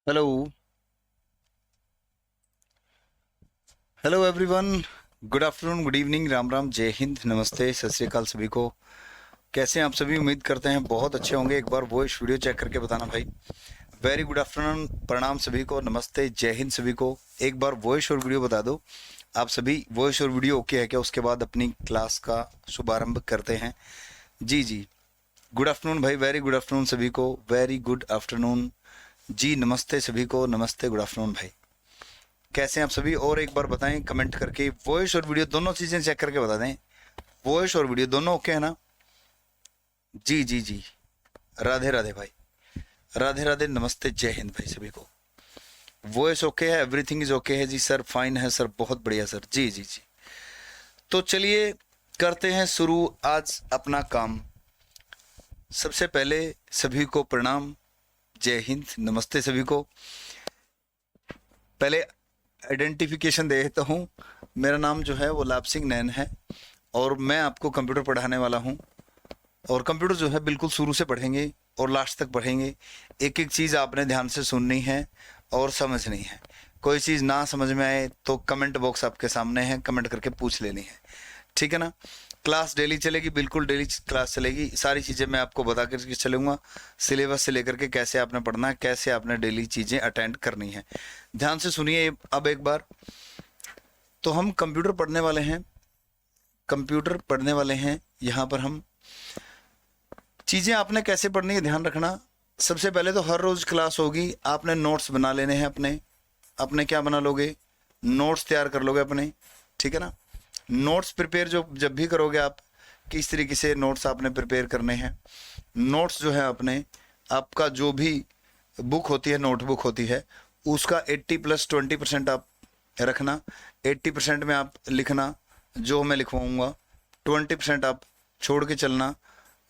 Hello. Hello everyone. Good afternoon, good evening, Ram Ram, जय हिंद, नमस्ते, सत श्री अकाल सभी को। कैसे हैं आप सभी? उम्मीद करते हैं बहुत अच्छे होंगे। एक बार वॉइस वीडियो चेक करके बताना भाई। वेरी गुड आफ्टरनून, प्रणाम सभी को, नमस्ते, जय हिंद सभी को। एक बार वॉइस और वीडियो बता दो आप सभी। वॉइस और वीडियो ओके है क्या? उसके बाद अपनी क्लास का शुभारंभ करते हैं। जी जी, गुड आफ्टरनून भाई, वेरी गुड आफ्टरनून सभी को, वेरी गुड आफ्टरनून जी। नमस्ते सभी को, नमस्ते, गुड आफ्टरनून भाई। कैसे हैं आप सभी? और एक बार बताएं कमेंट करके। वॉइस और वीडियो दोनों चीजें चेक करके बता दें। वॉइस और वीडियो दोनों ओके है ना? जी जी जी। राधे राधे भाई, राधे राधे, नमस्ते, जय हिंद भाई सभी को। वॉइस ओके है, एवरीथिंग इज ओके है जी सर, फाइन है सर, बहुत बढ़िया सर। जी जी जी। तो चलिए करते हैं शुरू आज अपना काम। सबसे पहले सभी को प्रणाम, जय हिंद, नमस्ते सभी को। पहले आइडेंटिफिकेशन दे देता हूँ। मेरा नाम जो है वो लाभ सिंह नैन है और मैं आपको कंप्यूटर पढ़ाने वाला हूँ। और कंप्यूटर जो है बिल्कुल शुरू से पढ़ेंगे और लास्ट तक पढ़ेंगे। एक एक चीज़ आपने ध्यान से सुननी है और समझनी है। कोई चीज़ ना समझ में आए तो कमेंट बॉक्स आपके सामने है, कमेंट करके पूछ लेनी है, ठीक है ना? क्लास डेली चलेगी, बिल्कुल डेली क्लास चलेगी। सारी चीज़ें मैं आपको बता कर चलूँगा, सिलेबस से लेकर के कैसे आपने पढ़ना है, कैसे आपने डेली चीज़ें अटेंड करनी है। ध्यान से सुनिए अब एक बार। तो हम कंप्यूटर पढ़ने वाले हैं, कंप्यूटर पढ़ने वाले हैं। यहाँ पर हम चीज़ें आपने कैसे पढ़नी है ध्यान रखना। सबसे पहले तो हर रोज़ क्लास होगी, आपने नोट्स बना लेने हैं अपने। अपने क्या बना लोगे? नोट्स तैयार कर लोगे अपने, ठीक है ना? नोट्स प्रिपेयर जो जब भी करोगे आप, किस तरीके से नोट्स आपने प्रिपेयर करने हैं। नोट्स जो है आपने, आपका जो भी बुक होती है, नोटबुक होती है, उसका 80+20% आप रखना। 80% में आप लिखना जो मैं लिखवाऊँगा, 20% आप छोड़ के चलना,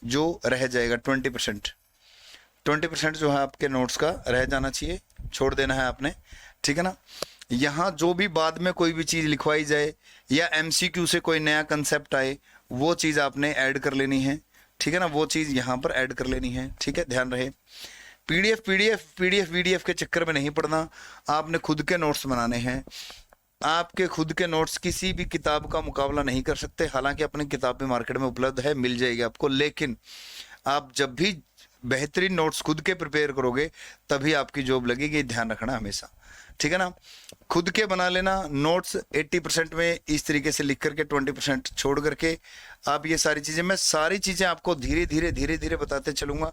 जो रह जाएगा 20%। 20% जो है आपके नोट्स का रह जाना चाहिए, छोड़ देना है आपने, ठीक है ना? यहाँ जो भी बाद में कोई भी चीज़ लिखवाई जाए या एमसीक्यू से कोई नया कंसेप्ट आए, वो चीज़ आपने ऐड कर लेनी है, ठीक है ना? वो चीज़ यहाँ पर ऐड कर लेनी है, ठीक है, ध्यान रहे। पीडीएफ पीडीएफ पीडीएफ वीडीएफ के चक्कर में नहीं पढ़ना, आपने खुद के नोट्स बनाने हैं। आपके खुद के नोट्स किसी भी किताब का मुकाबला नहीं कर सकते। हालांकि अपनी किताब भी मार्केट में उपलब्ध है, मिल जाएगी आपको, लेकिन आप जब भी बेहतरीन नोट्स खुद के प्रिपेयर करोगे तभी आपकी जॉब लगेगी, ध्यान रखना हमेशा, ठीक है ना? खुद के बना लेना नोट्स। 80% में इस तरीके से लिख करके 20% छोड़ करके आप ये सारी चीज़ें, मैं सारी चीज़ें आपको धीरे धीरे धीरे धीरे बताते चलूँगा।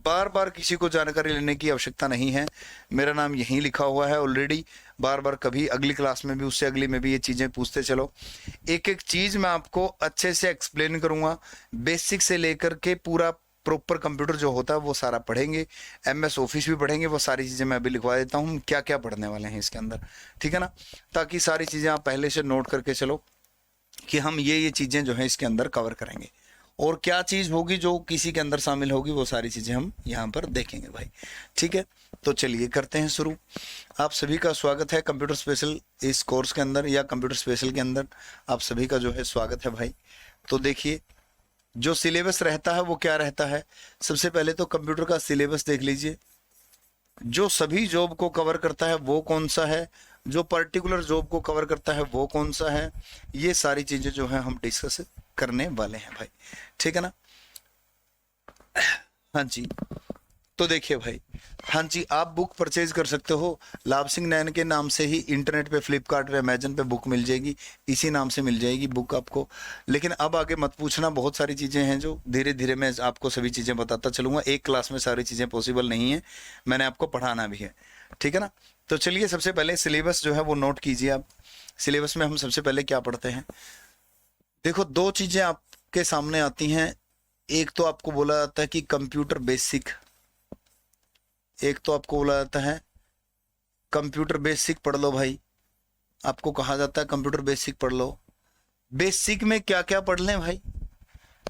बार बार किसी को जानकारी लेने की आवश्यकता नहीं है, मेरा नाम यहीं लिखा हुआ है ऑलरेडी। बार बार कभी अगली क्लास में भी, उससे अगली में भी ये चीज़ें पूछते चलो। एक एक चीज़ मैं आपको अच्छे से एक्सप्लेन करूँगा, बेसिक से लेकर के पूरा प्रॉपर कंप्यूटर जो होता है वो सारा पढ़ेंगे। एमएस ऑफिस भी पढ़ेंगे, वो सारी चीज़ें मैं अभी लिखवा देता हूँ क्या क्या पढ़ने वाले हैं इसके अंदर, ठीक है ना? ताकि सारी चीज़ें आप पहले से नोट करके चलो कि हम ये चीज़ें जो है इसके अंदर कवर करेंगे, और क्या चीज़ होगी जो किसी के अंदर शामिल होगी, वो सारी चीज़ें हम यहाँ पर देखेंगे भाई, ठीक है? तो चलिए करते हैं शुरू। आप सभी का स्वागत है कंप्यूटर स्पेशल इस कोर्स के अंदर, या कंप्यूटर स्पेशल के अंदर आप सभी का जो है स्वागत है भाई। तो देखिए, जो सिलेबस रहता है वो क्या रहता है। सबसे पहले तो कंप्यूटर का सिलेबस देख लीजिए, जो सभी जॉब को कवर करता है वो कौन सा है, जो पर्टिकुलर जॉब को कवर करता है वो कौन सा है, ये सारी चीज़ें जो है हम डिस्कस करने वाले हैं भाई, ठीक है ना? हाँ जी। तो देखिए भाई, हाँ जी, आप बुक परचेज कर सकते हो लाभ सिंह नैन के नाम से ही। इंटरनेट पे, फ्लिपकार्ट पे, अमेजन पे बुक मिल जाएगी, इसी नाम से मिल जाएगी बुक आपको। लेकिन अब आगे मत पूछना, बहुत सारी चीज़ें हैं जो धीरे धीरे मैं आपको सभी चीज़ें बताता चलूँगा। एक क्लास में सारी चीज़ें पॉसिबल नहीं है, मैंने आपको पढ़ाना भी है, ठीक है ना? तो चलिए सबसे पहले सिलेबस जो है वो नोट कीजिए आप। सिलेबस में हम सबसे पहले क्या पढ़ते हैं? देखो, दो चीज़ें आपके सामने आती हैं। एक तो आपको बोला जाता है कि कंप्यूटर बेसिक, एक तो आपको बोला जाता है कंप्यूटर बेसिक पढ़ लो भाई। आपको कहा जाता है कंप्यूटर बेसिक पढ़ लो। बेसिक में क्या क्या पढ़ लें भाई?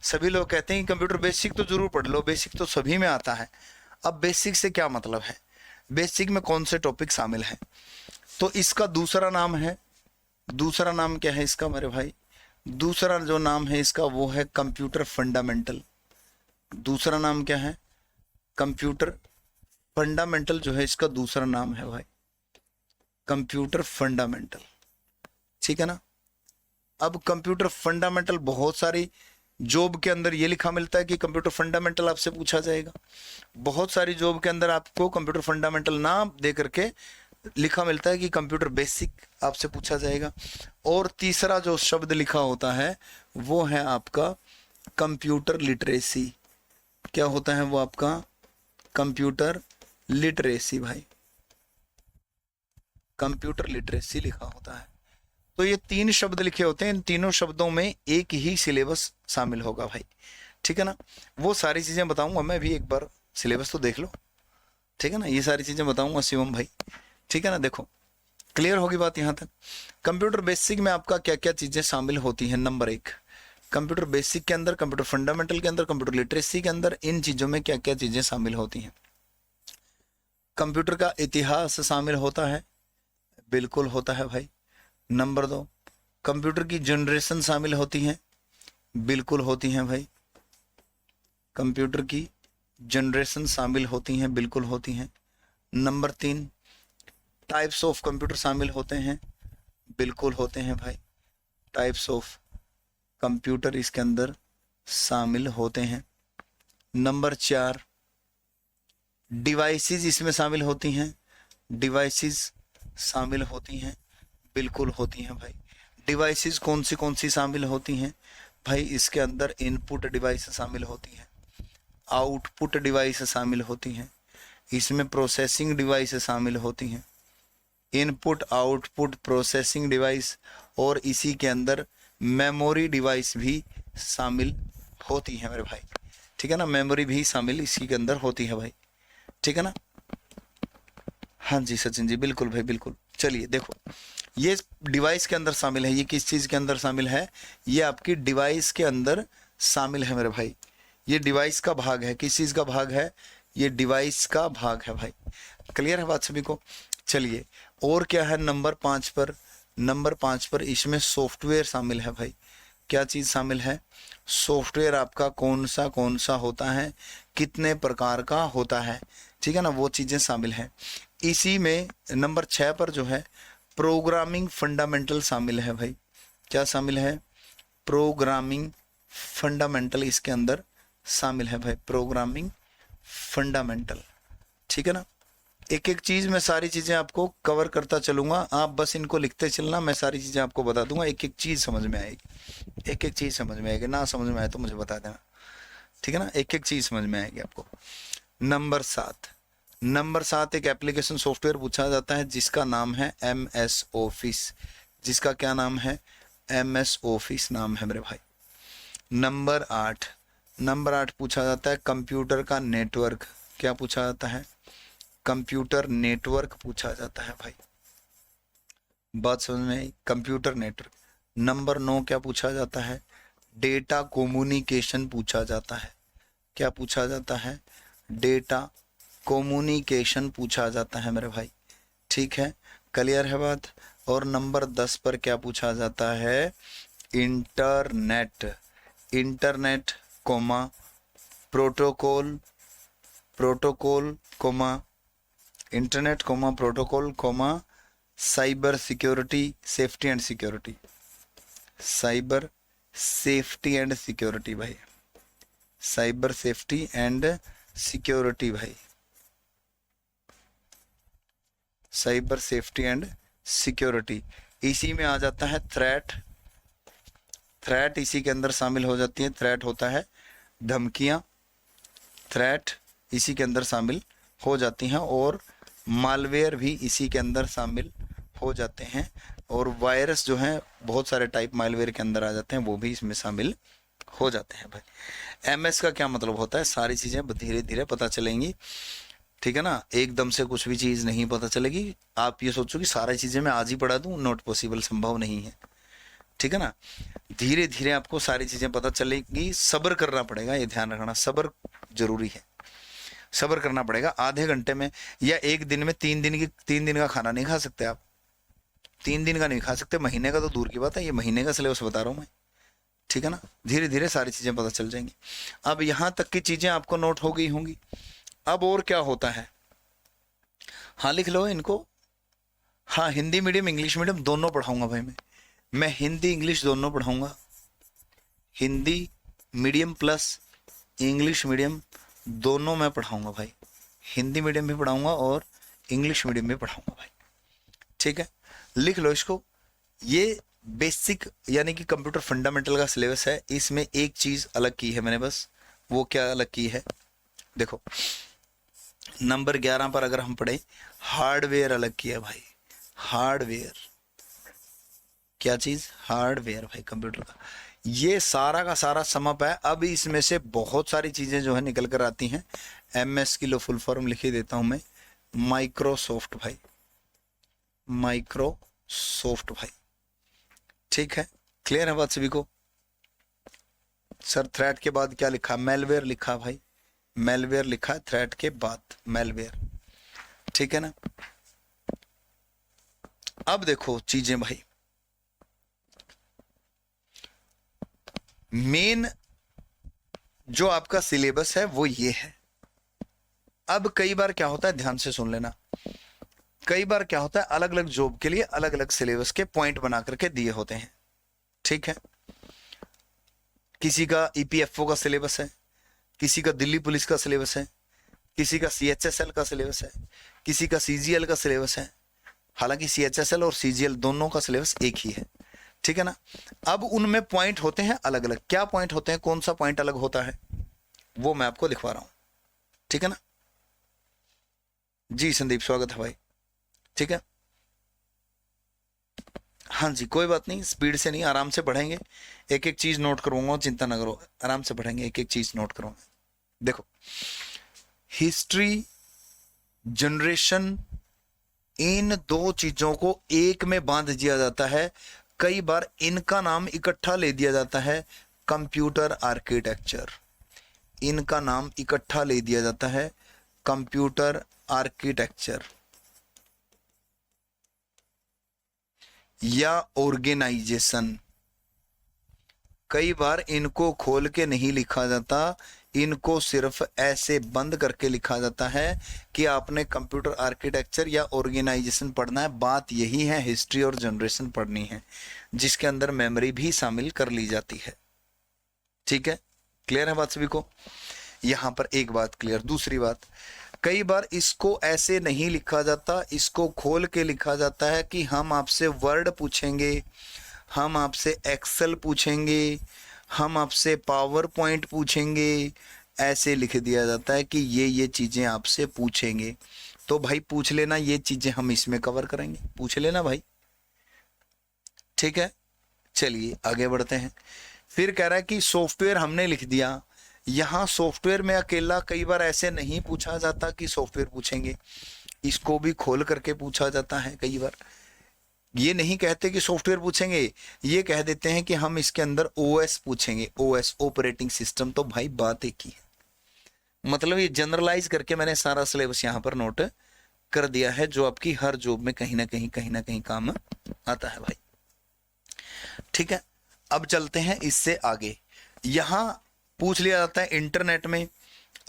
सभी लोग कहते हैं कि कंप्यूटर बेसिक तो जरूर पढ़ लो, बेसिक तो सभी में आता है। अब बेसिक से क्या मतलब है, बेसिक में कौन से टॉपिक शामिल हैं? तो इसका दूसरा नाम है, दूसरा नाम क्या है इसका मेरे भाई? दूसरा जो नाम है इसका वो है कंप्यूटर फंडामेंटल। दूसरा नाम क्या है? कंप्यूटर फंडामेंटल जो है इसका दूसरा नाम है भाई कंप्यूटर फंडामेंटल, ठीक है ना। अब कंप्यूटर फंडामेंटल बहुत सारी जॉब के अंदर ये लिखा मिलता है कि कंप्यूटर फंडामेंटल आपसे पूछा जाएगा। बहुत सारी जॉब के अंदर आपको कंप्यूटर फंडामेंटल ना दे करके लिखा मिलता है कि कंप्यूटर बेसिक आपसे पूछा जाएगा। और तीसरा जो शब्द लिखा होता है वो है आपका कंप्यूटर लिटरेसी। क्या होता है वो आपका कंप्यूटर लिटरेसी भाई, कंप्यूटर लिटरेसी लिखा होता है। तो ये तीन शब्द लिखे होते हैं, इन तीनों शब्दों में एक ही सिलेबस शामिल होगा भाई, ठीक है ना। वो सारी चीजें बताऊंगा मैं भी, एक बार सिलेबस तो देख लो, ठीक है ना। ये सारी चीजें बताऊंगा शिवम भाई, ठीक है ना। देखो क्लियर होगी बात यहाँ तक। कंप्यूटर बेसिक में आपका क्या क्या चीजें शामिल होती हैं। नंबर 1, कंप्यूटर बेसिक के अंदर, कंप्यूटर फंडामेंटल के अंदर, कंप्यूटर लिटरेसी के अंदर, इन चीजों में क्या क्या चीजें शामिल होती हैं। कंप्यूटर का इतिहास शामिल होता है, बिल्कुल होता है भाई। नंबर 2, कंप्यूटर की जनरेशन शामिल होती हैं, बिल्कुल होती हैं भाई। कंप्यूटर की जनरेशन शामिल होती हैं, बिल्कुल होती हैं। नंबर 3, टाइप्स ऑफ कंप्यूटर शामिल होते हैं, बिल्कुल होते हैं भाई। टाइप्स ऑफ कंप्यूटर इसके अंदर शामिल होते हैं। नंबर 4, डिवाइसेस इसमें शामिल होती हैं, डिवाइसेस शामिल होती हैं, बिल्कुल होती हैं भाई। डिवाइसेस कौन सी शामिल होती हैं भाई, इसके अंदर इनपुट डिवाइस शामिल होती हैं, आउटपुट डिवाइस शामिल होती हैं, इसमें प्रोसेसिंग डिवाइस शामिल होती हैं, इनपुट आउटपुट प्रोसेसिंग डिवाइस, और इसी के अंदर मेमोरी डिवाइस भी शामिल होती है मेरे भाई, ठीक है ना। मेमोरी भी शामिल इसी के अंदर होती है भाई, ठीक है ना। हाँ जी सचिन जी, बिल्कुल भाई बिल्कुल। चलिए देखो, ये डिवाइस के अंदर शामिल है। ये किस चीज़ के अंदर शामिल है, ये आपकी डिवाइस के अंदर शामिल है मेरे भाई। ये डिवाइस का भाग है, किस चीज़ का भाग है, ये डिवाइस का भाग है भाई। क्लियर है बात सभी को। चलिए और क्या है नंबर 5 पर, नंबर 5 पर इसमें सॉफ्टवेयर शामिल है भाई। क्या चीज़ शामिल है, सॉफ्टवेयर आपका कौन सा होता है, कितने प्रकार का होता है, ठीक है ना, वो चीज़ें शामिल हैं। इसी में नंबर 6 पर जो है प्रोग्रामिंग फंडामेंटल शामिल है भाई। क्या शामिल है, प्रोग्रामिंग फंडामेंटल इसके अंदर शामिल है भाई, प्रोग्रामिंग फंडामेंटल, ठीक है ना। एक एक चीज़ मैं सारी चीज़ें आपको कवर करता चलूँगा, आप बस इनको लिखते चलना, मैं सारी चीज़ें आपको बता दूंगा, एक एक चीज़ समझ में आएगी, एक एक चीज़ समझ में आएगी। ना समझ में आए तो मुझे बता देना, ठीक है ना, एक एक चीज़ समझ में आएगी आपको। नंबर 7, नंबर 7 एक एप्लीकेशन सॉफ्टवेयर पूछा जाता है जिसका नाम है MS ऑफिस। जिसका क्या नाम है, MS ऑफिस नाम है मेरे भाई। नंबर 8, नंबर 8 पूछा जाता है कंप्यूटर का नेटवर्क। क्या पूछा जाता है, कंप्यूटर नेटवर्क पूछा जाता है भाई, बात समझ में आई, कंप्यूटर नेटवर्क। नंबर 9 क्या पूछा जाता है, डेटा कम्युनिकेशन पूछा जाता है। क्या पूछा जाता है, डेटा कम्युनिकेशन पूछा जाता है मेरे भाई, ठीक है, क्लियर है बात। और नंबर 10 पर क्या पूछा जाता है, internet, internet comma protocol, protocol comma internet comma protocol comma cyber security, safety and security, cyber safety and security भाई, साइबर सेफ्टी एंड सिक्योरिटी भाई, साइबर सेफ्टी एंड सिक्योरिटी। इसी में आ जाता है थ्रेट, थ्रेट इसी के अंदर शामिल हो जाती है। थ्रेट होता है धमकियां, थ्रेट इसी के अंदर शामिल हो जाती हैं, और मालवेयर भी इसी के अंदर शामिल हो जाते हैं, और वायरस जो हैं बहुत सारे टाइप मालवेयर के अंदर आ जाते हैं, वो भी इसमें शामिल हो जाते हैं भाई। MS का क्या मतलब होता है, सारी चीज़ें धीरे धीरे पता चलेंगी, ठीक है ना, एकदम से कुछ भी चीज़ नहीं पता चलेगी। आप ये सोचो कि सारी चीज़ें मैं आज ही पढ़ा दूँ, नॉट पॉसिबल, संभव नहीं है, ठीक है ना। धीरे धीरे आपको सारी चीज़ें पता चलेगी, सब्र करना पड़ेगा, ये ध्यान रखना, सब्र जरूरी है, सब्र करना पड़ेगा। आधे घंटे में या एक दिन में 3 दिन का खाना नहीं खा सकते आप, 3 दिन का नहीं खा सकते, महीने का तो दूर की बात है, ये महीने का सिलेबस बता रहा हूँ मैं, ठीक है ना। धीरे धीरे सारी चीज़ें पता चल जाएंगी। अब यहाँ तक की चीज़ें आपको नोट हो गई होंगी। अब और क्या होता है, हाँ लिख लो इनको। हाँ, हिंदी मीडियम इंग्लिश मीडियम दोनों पढ़ाऊंगा भाई मैं हिंदी इंग्लिश दोनों पढ़ाऊंगा। Hindi medium plus English medium दोनों मैं पढ़ाऊंगा भाई। हिंदी मीडियम भी पढ़ाऊंगा और इंग्लिश मीडियम भी पढ़ाऊंगा भाई। ठीक है, लिख लो इसको। ये बेसिक यानी कि कंप्यूटर फंडामेंटल का सिलेबस है। इसमें एक चीज अलग की है मैंने, बस वो क्या अलग की है देखो। नंबर 11 पर अगर हम पढ़े, हार्डवेयर अलग किया भाई। हार्डवेयर क्या चीज? हार्डवेयर भाई कंप्यूटर का। ये सारा का सारा समअप है। अब इसमें से बहुत सारी चीजें जो है निकल कर आती हैं। MS की लो फुल फॉर्म लिख ही देता हूं मैं, माइक्रोसॉफ्ट भाई, माइक्रोसॉफ्ट भाई। ठीक है, क्लियर है बात सभी को? सर थ्रेट के बाद क्या लिखा? मेलवेयर लिखा भाई, मेलवेयर लिखा थ्रेट के बाद, मेलवेयर। ठीक है ना। अब देखो चीजें भाई, मेन जो आपका सिलेबस है वो ये है। अब कई बार क्या होता है, ध्यान से सुन लेना, कई बार क्या होता है अलग अलग जॉब के लिए अलग अलग सिलेबस के पॉइंट बना करके दिए होते हैं। ठीक है, किसी का EPFO का सिलेबस है, किसी का दिल्ली पुलिस का सिलेबस है, किसी का CHSL का सिलेबस है, किसी का CGL का सिलेबस है। हालांकि CHSL और CGL दोनों का सिलेबस एक ही है। ठीक है ना। अब उनमें पॉइंट होते हैं अलग अलग। क्या पॉइंट होते हैं, कौन सा पॉइंट अलग होता है, वो मैं आपको लिखवा रहा हूं। ठीक है ना जी। संदीप स्वागत है भाई। ठीक है, हाँ जी, कोई बात नहीं, स्पीड से नहीं, आराम से पढ़ेंगे। एक एक चीज नोट करूंगा, चिंता ना करो, आराम से पढ़ेंगे, एक एक चीज नोट करूंगा। देखो, हिस्ट्री, जनरेशन, इन दो चीजों को एक में बांध दिया जाता है। कई बार इनका नाम इकट्ठा ले दिया जाता है, कंप्यूटर आर्किटेक्चर। इनका नाम इकट्ठा ले दिया जाता है, कंप्यूटर आर्किटेक्चर या ऑर्गेनाइजेशन। कई बार इनको खोल के नहीं लिखा जाता, इनको सिर्फ ऐसे बंद करके लिखा जाता है कि आपने कंप्यूटर आर्किटेक्चर या ऑर्गेनाइजेशन पढ़ना है। बात यही है, हिस्ट्री और जनरेशन पढ़नी है, जिसके अंदर मेमोरी भी शामिल कर ली जाती है। ठीक है, क्लियर है बात सभी को? यहां पर एक बात क्लियर। दूसरी बात, कई बार इसको ऐसे नहीं लिखा जाता, इसको खोल के लिखा जाता है कि हम आपसे वर्ड पूछेंगे, हम आपसे एक्सेल पूछेंगे, हम आपसे पावर पॉइंट पूछेंगे। ऐसे लिख दिया जाता है कि ये चीजें आपसे पूछेंगे। तो भाई पूछ लेना, ये चीजें हम इसमें कवर करेंगे, पूछ लेना भाई। ठीक है, चलिए आगे बढ़ते हैं। फिर कह रहा है कि सॉफ्टवेयर हमने लिख दिया। यहां सॉफ्टवेयर में अकेला कई बार ऐसे नहीं पूछा जाता कि सॉफ्टवेयर पूछेंगे, इसको भी खोल करके पूछा जाता है। कई बार ये नहीं कहते कि सॉफ्टवेयर पूछेंगे, ये कह देते हैं कि हम इसके अंदर OS पूछेंगे, OS ऑपरेटिंग सिस्टम। तो भाई बात एक ही है। मतलब ये जनरलाइज करके मैंने सारा सिलेबस यहां पर नोट कर दिया है, जो आपकी हर जॉब में कहीं ना कहीं काम आता है भाई। ठीक है, अब चलते हैं इससे आगे। यहां पूछ लिया जाता है इंटरनेट में,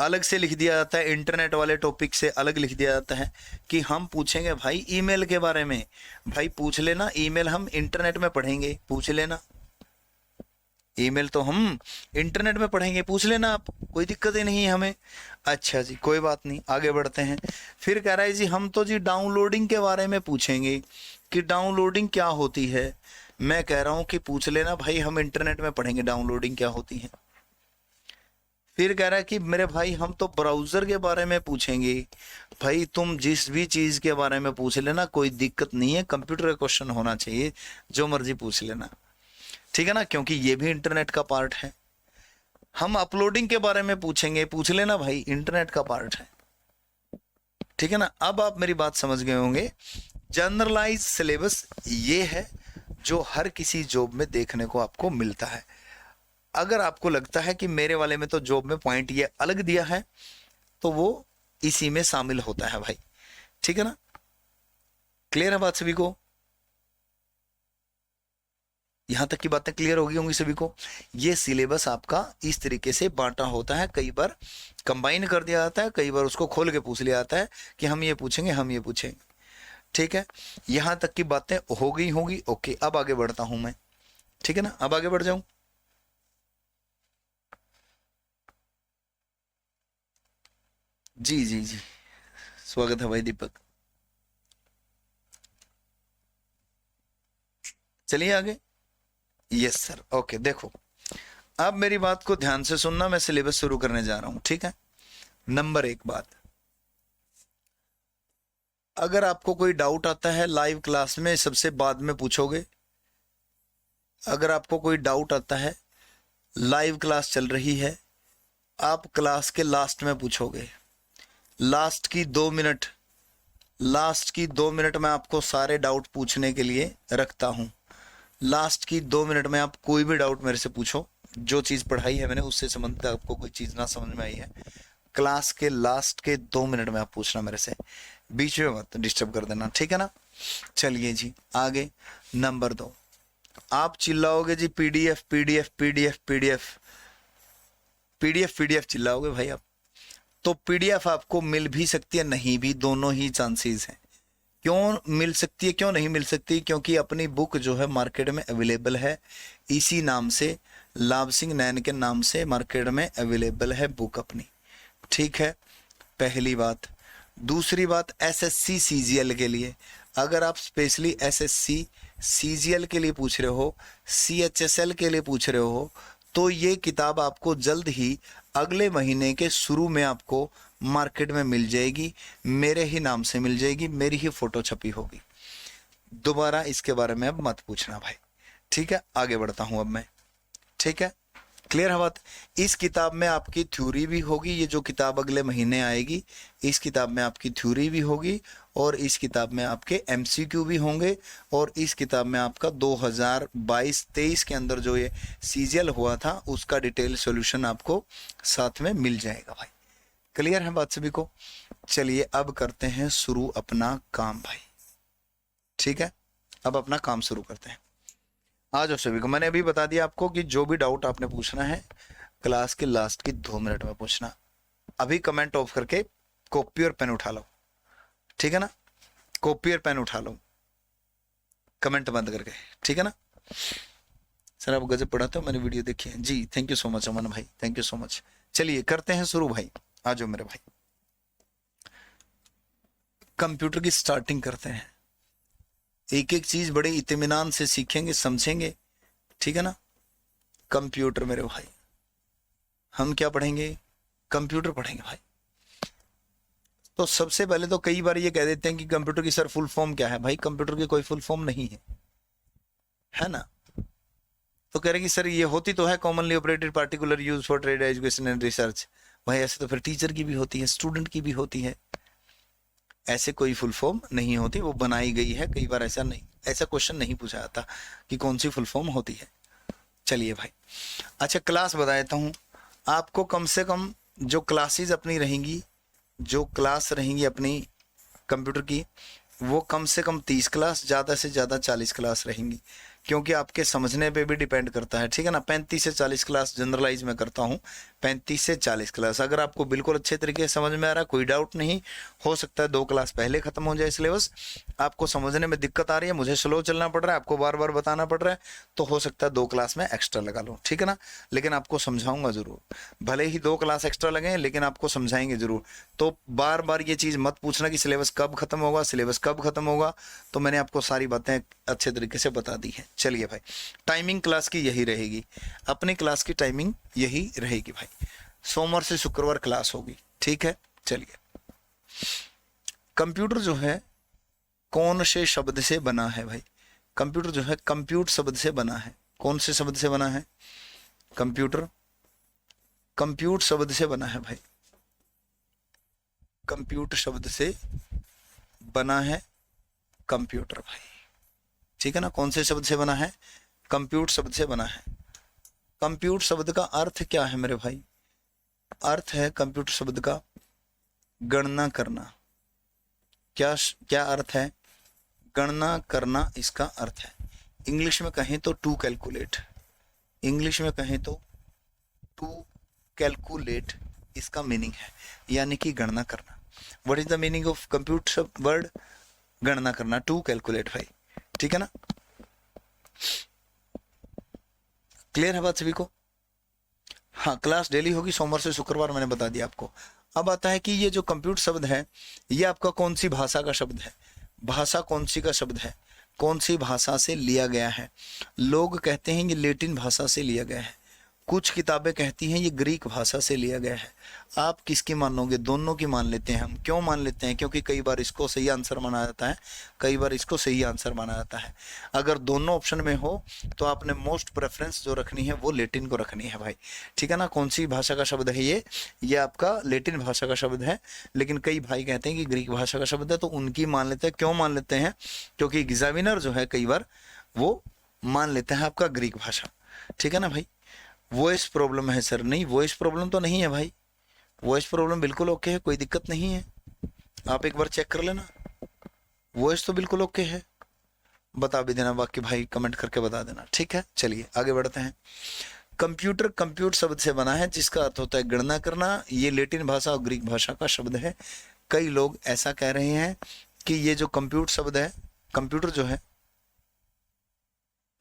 अलग से लिख दिया जाता है, इंटरनेट वाले टॉपिक से अलग लिख दिया जाता है कि हम पूछेंगे भाई ईमेल के बारे में। भाई पूछ लेना, ईमेल हम इंटरनेट में पढ़ेंगे, पूछ लेना। ईमेल तो हम इंटरनेट में पढ़ेंगे, पूछ लेना आप, कोई दिक्कत ही नहीं है हमें। अच्छा जी, कोई बात नहीं, आगे बढ़ते हैं। फिर कह रहा है जी हम तो जी डाउनलोडिंग के बारे में पूछेंगे कि डाउनलोडिंग क्या होती है। मैं कह रहा हूं कि पूछ लेना भाई, हम इंटरनेट में पढ़ेंगे डाउनलोडिंग क्या होती है। फिर कह रहा है कि मेरे भाई हम तो ब्राउजर के बारे में पूछेंगे। भाई तुम जिस भी चीज के बारे में पूछ लेना, कोई दिक्कत नहीं है, कंप्यूटर का क्वेश्चन होना चाहिए, जो मर्जी पूछ लेना। ठीक है ना, क्योंकि ये भी इंटरनेट का पार्ट है। हम अपलोडिंग के बारे में पूछेंगे, पूछ लेना भाई, इंटरनेट का पार्ट है। ठीक है ना, अब आप मेरी बात समझ गए होंगे। जनरलाइज सिलेबस ये है जो हर किसी जॉब में देखने को आपको मिलता है। अगर आपको लगता है कि मेरे वाले में तो जॉब में पॉइंट ये अलग दिया है, तो वो इसी में शामिल होता है भाई। ठीक है ना, क्लियर है बात सभी को? यहाँ तक की बातें क्लियर हो गई होंगी सभी को। ये सिलेबस आपका इस तरीके से बांटा होता है, कई बार कंबाइन कर दिया जाता है, कई बार उसको खोल के पूछ लिया जाता है कि हम ये पूछेंगे, हम ये पूछेंगे। ठीक है, यहाँ तक की बातें हो गई होंगी। ओके, अब आगे बढ़ता हूं मैं। ठीक है ना, अब आगे बढ़ जाऊं। जी जी जी, स्वागत है भाई दीपक। चलिए आगे। Yes sir, okay. देखो, अब मेरी बात को ध्यान से सुनना, मैं सिलेबस शुरू करने जा रहा हूं। ठीक है, नंबर एक बात, अगर आपको कोई डाउट आता है लाइव क्लास में, सबसे बाद में पूछोगे। अगर आपको कोई डाउट आता है, लाइव क्लास चल रही है, आप क्लास के लास्ट में पूछोगे। लास्ट की 2 मिनट, लास्ट की 2 मिनट में आपको सारे डाउट पूछने के लिए रखता हूं। लास्ट की 2 मिनट में आप कोई भी डाउट मेरे से पूछो, जो चीज़ पढ़ाई है मैंने उससे संबंधित आपको कोई चीज़ ना समझ में आई है, क्लास के लास्ट के 2 मिनट में आप पूछना मेरे से, बीच में मत डिस्टर्ब कर देना। ठीक है ना। चलिए जी आगे। नंबर 2, आप चिल्लाओगे जी PDF PDF PDF PDF PDF PDF, चिल्लाओगे भाई आप, तो पीडीएफ आपको मिल भी सकती है, नहीं भी, दोनों ही चांसेस हैं। क्यों मिल सकती है, क्यों नहीं मिल सकती? क्योंकि अपनी बुक जो है मार्केट में अवेलेबल है, इसी नाम से, लाभ सिंह नैन के नाम से मार्केट में अवेलेबल है बुक अपनी। ठीक है, पहली बात। दूसरी बात, एसएससी सीजीएल के लिए, अगर आप स्पेशली एसएससी सीजीएल के लिए पूछ रहे हो, सीएचएसएल के लिए पूछ रहे हो, तो ये किताब आपको जल्द ही अगले महीने के शुरू में आपको मार्केट में मिल जाएगी, मेरे ही नाम से मिल जाएगी, मेरी ही फोटो छपी होगी। दोबारा इसके बारे में अब मत पूछना भाई। ठीक है, आगे बढ़ता हूं अब मैं। ठीक है, क्लियर है बात। इस किताब में आपकी थ्योरी भी होगी, ये जो किताब अगले महीने आएगी, इस किताब में आपकी थ्योरी भी होगी, और इस किताब में आपके एमसीक्यू भी होंगे, और इस किताब में आपका 2022-23 के अंदर जो ये सीजीएल हुआ था उसका डिटेल सॉल्यूशन आपको साथ में मिल जाएगा भाई। क्लियर है बात सभी को। चलिए अब करते हैं शुरू अपना काम भाई। ठीक है, अब अपना काम शुरू करते हैं। आ जाओ सभी को, मैंने अभी बता दिया आपको कि जो भी डाउट आपने पूछना है क्लास के लास्ट की 2 मिनट में पूछना। अभी कमेंट ऑफ करके कॉपी और पेन उठा लो। ठीक है ना, कॉपी और पेन उठा लो, कमेंट बंद करके। ठीक है ना। सर आप गजब पढ़ाते हो, मैंने वीडियो देखी है जी, थैंक यू सो मच अमन भाई, थैंक यू सो मच। चलिए करते हैं शुरू भाई, आ जाओ मेरे भाई, कंप्यूटर की स्टार्टिंग करते हैं। एक एक चीज बड़े इत्मीनान से सीखेंगे, समझेंगे। ठीक है ना। कंप्यूटर मेरे भाई, हम क्या पढ़ेंगे? कंप्यूटर पढ़ेंगे भाई। तो सबसे पहले तो कई बार ये कह देते हैं कि कंप्यूटर की सर फुल फॉर्म क्या है। भाई कंप्यूटर की कोई फुल फॉर्म नहीं है ना। तो कह रहे कि सर ये होती तो है commonly operated particular use for trade education and research. भाई ऐसे तो फिर टीचर की भी होती है, स्टूडेंट की भी होती है, ऐसे कोई फुल फॉर्म नहीं होती, वो बनाई गई है। कई बार ऐसा नहीं, ऐसा क्वेश्चन नहीं पूछा जाता कि कौन सी फुल फॉर्म होती है। चलिए भाई, अच्छा क्लास बता देता हूँ आपको। कम से कम जो क्लासेस अपनी रहेंगी, जो क्लास रहेंगी अपनी कंप्यूटर की, वो कम से कम 30 क्लास, ज़्यादा से ज़्यादा 40 क्लास रहेंगी, क्योंकि आपके समझने पे भी डिपेंड करता है। ठीक है ना। 35 से 40 क्लास जनरलाइज में करता हूँ, 35 से 40 क्लास। अगर आपको बिल्कुल अच्छे तरीके से समझ में आ रहा है, कोई डाउट नहीं, हो सकता है 2 क्लास पहले खत्म हो जाए सिलेबस, आपको समझने में दिक्कत आ रही है, मुझे स्लो चलना पड़ रहा है, आपको बार बार बताना पड़ रहा है, तो हो सकता है 2 क्लास में एक्स्ट्रा लगा लो। ठीक है ना। लेकिन आपको समझाऊंगा जरूर, भले ही 2 क्लास एक्स्ट्रा लगे, लेकिन आपको समझाएंगे जरूर। तो बार बार ये चीज़ मत पूछना कि सिलेबस कब खत्म होगा, सिलेबस कब खत्म होगा। तो मैंने आपको सारी बातें अच्छे तरीके से बता दी है। चलिए भाई, टाइमिंग क्लास की यही रहेगी, अपनी क्लास की टाइमिंग यही रहेगी भाई। सोमवार से शुक्रवार क्लास होगी। ठीक है। चलिए, कंप्यूटर जो है कौन से शब्द से बना है भाई? कंप्यूटर जो है कंप्यूट शब्द से बना है। कौन से शब्द से बना है? कंप्यूटर कंप्यूट शब्द से बना है भाई, कंप्यूट शब्द से बना है कंप्यूटर भाई। ठीक है ना। कौन से शब्द से बना है? कंप्यूट शब्द से बना है। कंप्यूट शब्द का अर्थ क्या है मेरे भाई? अर्थ है कंप्यूटर शब्द का गणना करना। क्या क्या अर्थ है? गणना करना इसका अर्थ है। इंग्लिश में कहें तो टू कैलकुलेट, इंग्लिश में कहें तो टू कैलकुलेट इसका मीनिंग है, यानी कि गणना करना। What is the meaning of compute word? गणना करना, टू कैलकुलेट भाई, ठीक है ना? क्लियर है बात सभी को? हाँ, क्लास डेली होगी सोमवार से शुक्रवार, मैंने बता दिया आपको। अब आता है कि ये जो कंप्यूट शब्द है ये आपका कौन सी भाषा का शब्द है? भाषा कौन सी का शब्द है? कौन सी भाषा से लिया गया है? लोग कहते हैं ये लैटिन भाषा से लिया गया है, कुछ किताबें कहती हैं ये ग्रीक भाषा से लिया गया है। आप किसकी मानोगे? दोनों की मान लेते हैं हम। क्यों मान लेते हैं? क्योंकि कई बार इसको सही आंसर माना जाता है, कई बार इसको सही आंसर माना जाता है। अगर दोनों ऑप्शन में हो तो आपने मोस्ट प्रेफरेंस जो रखनी है वो लैटिन को रखनी है भाई, ठीक है ना? कौन सी भाषा का शब्द है ये आपका लैटिन भाषा का शब्द है, लेकिन कई भाई कहते हैं कि ग्रीक भाषा का शब्द है, तो उनकी मान लेते हैं। क्यों मान लेते हैं? क्योंकि एग्जामिनर जो है कई बार वो मान लेते हैं आपका ग्रीक भाषा, ठीक है ना भाई? वॉइस प्रॉब्लम है सर? नहीं, वॉइस प्रॉब्लम तो नहीं है भाई, वॉइस प्रॉब्लम बिल्कुल ओके है, कोई दिक्कत नहीं है। आप एक बार चेक कर लेना, वॉइस तो बिल्कुल ओके है। बता भी देना, बाकी भाई कमेंट करके बता देना, ठीक है? चलिए आगे बढ़ते हैं। कंप्यूटर कंप्यूट शब्द से बना है जिसका अर्थ होता है गणना करना। ये लैटिन भाषा और ग्रीक भाषा का शब्द है। कई लोग ऐसा कह रहे हैं कि ये जो कंप्यूट शब्द है, कंप्यूटर जो है,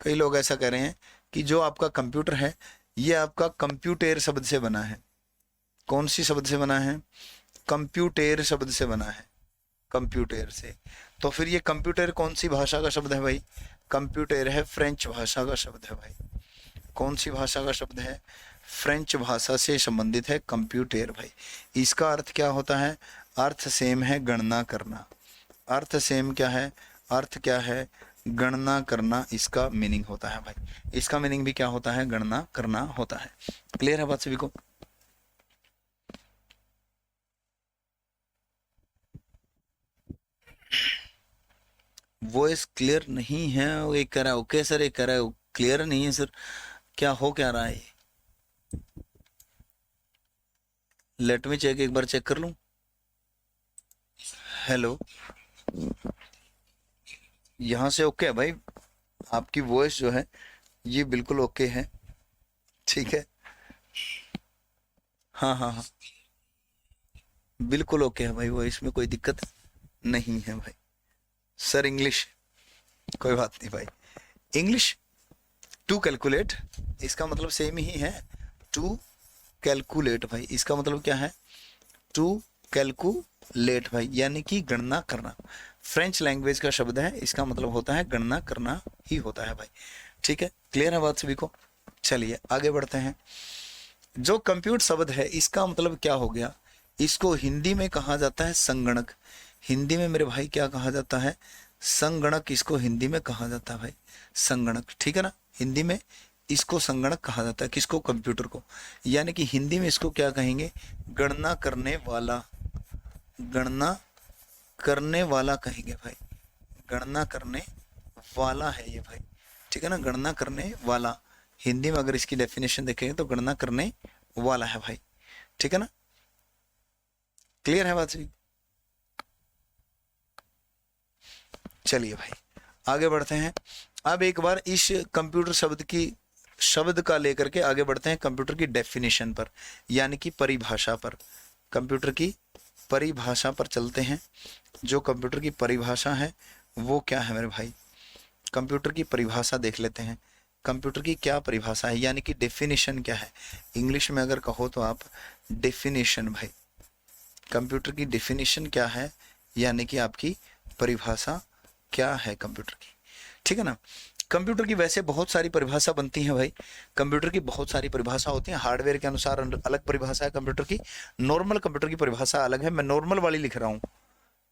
कई लोग ऐसा कह रहे हैं कि जो आपका कंप्यूटर है ये आपका कंप्यूटेर शब्द से बना है। कौन सी शब्द से बना है? कंप्यूटेर शब्द से बना है, कंप्यूटेर से। तो फिर ये कंप्यूटर कौन सी भाषा का शब्द है भाई? कंप्यूटेर है फ्रेंच भाषा का शब्द है भाई। कौन सी भाषा का शब्द है? फ्रेंच भाषा से संबंधित है कंप्यूटेर भाई। इसका अर्थ क्या होता है? अर्थ सेम है, गणना करना। अर्थ सेम क्या है? अर्थ क्या है? गणना करना इसका मीनिंग होता है भाई। इसका मीनिंग भी क्या होता है? गणना करना होता है। क्लियर है बात सभी को? वॉइस क्लियर नहीं है, वो एक कह रहा है ओके सर, एक कह रहा है क्लियर नहीं है सर, क्या हो क्या रहा है? लेट मी चेक, एक बार चेक कर लूं। हेलो, यहाँ से ओके है भाई, आपकी वॉइस जो है ये बिल्कुल ओके है, ठीक है? हाँ हाँ हाँ, बिल्कुल ओके है भाई, वॉइस में कोई दिक्कत नहीं है भाई। सर इंग्लिश, कोई बात नहीं भाई। इंग्लिश टू कैलकुलेट, इसका मतलब सेम ही है, टू कैलकुलेट भाई। इसका मतलब क्या है? टू कैलकुलेट भाई, यानी कि गणना करना। फ्रेंच लैंग्वेज का शब्द है, इसका मतलब होता है गणना करना ही होता है भाई, ठीक है? क्लियर है बात सभी को? चलिए आगे बढ़ते हैं। जो कंप्यूटर शब्द है इसका मतलब क्या हो गया? इसको हिंदी में कहा जाता है संगणक। हिंदी में मेरे भाई क्या कहा जाता है? संगणक। इसको हिंदी में कहा जाता है भाई संगणक, ठीक है ना? हिंदी में इसको संगणक कहा जाता है। किसको? कंप्यूटर को। यानी कि हिंदी में इसको क्या कहेंगे? गणना करने वाला, गणना करने वाला कहेंगे भाई। गणना करने वाला है ये भाई, ठीक है ना? गणना करने वाला, हिंदी में अगर इसकी डेफिनेशन देखेंगे तो गणना करने वाला है भाई, ठीक है ना? क्लियर है बात सही? चलिए भाई आगे बढ़ते हैं। अब एक बार इस कंप्यूटर शब्द का लेकर के आगे बढ़ते हैं कंप्यूटर की डेफिनेशन पर, यानी कि परिभाषा पर। कंप्यूटर की परिभाषा पर चलते हैं। जो कंप्यूटर की परिभाषा है वो क्या है मेरे भाई? कंप्यूटर की परिभाषा देख लेते हैं। कंप्यूटर की क्या परिभाषा है, यानी कि डेफिनेशन क्या है? इंग्लिश में अगर कहो तो आप डेफिनेशन भाई, कंप्यूटर की डेफिनेशन क्या है, यानी कि आपकी परिभाषा क्या है कंप्यूटर की, ठीक है ना? कंप्यूटर की वैसे बहुत सारी परिभाषा बनती है भाई। कंप्यूटर की बहुत सारी परिभाषा होती है, हार्डवेयर के अनुसार अलग परिभाषा है कंप्यूटर की। नॉर्मल कंप्यूटर की परिभाषा अलग है, मैं नॉर्मल वाली लिख रहा हूँ,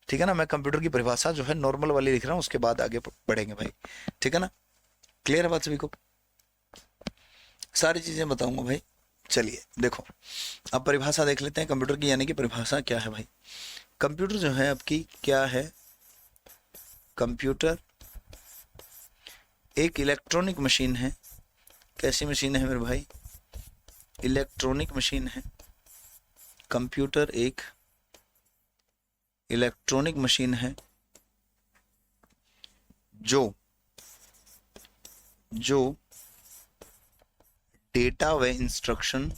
ठीक है ना? मैं कंप्यूटर की परिभाषा जो है नॉर्मल वाली लिख रहा हूँ, उसके बाद आगे बढ़ेंगे भाई, ठीक है ना? क्लियर है बात सभी को? सारी चीजें बताऊंगा भाई। चलिए देखो, अब परिभाषा देख लेते हैं कंप्यूटर की, यानी कि परिभाषा क्या है भाई? कंप्यूटर जो है आपकी क्या है? कंप्यूटर एक इलेक्ट्रॉनिक मशीन है। कैसी मशीन है मेरे भाई? इलेक्ट्रॉनिक मशीन है। कंप्यूटर एक इलेक्ट्रॉनिक मशीन है जो जो डेटा व इंस्ट्रक्शन,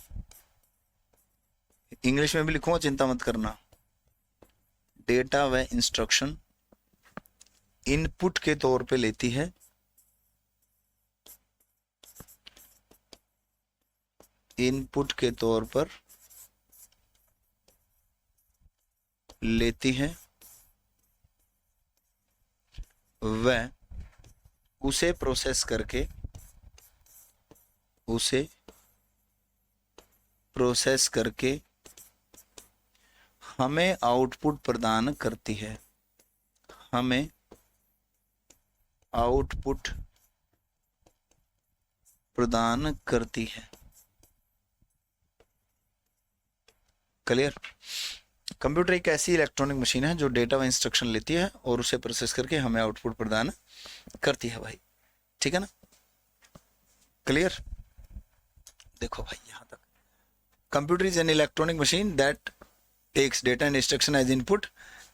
इंग्लिश में भी लिखूंगा चिंता मत करना, डेटा व इंस्ट्रक्शन इनपुट के तौर पे लेती है, इनपुट के तौर पर लेती है, वह उसे प्रोसेस करके, उसे प्रोसेस करके हमें आउटपुट प्रदान करती है, हमें आउटपुट प्रदान करती है। क्लियर? कंप्यूटर एक ऐसी इलेक्ट्रॉनिक मशीन है जो डेटा व इंस्ट्रक्शन लेती है और उसे प्रोसेस करके हमें आउटपुट प्रदान करती है भाई। ठीक है ना? क्लियर? देखो भाई यहां तक, computer is an electronic machine that takes data and instruction as input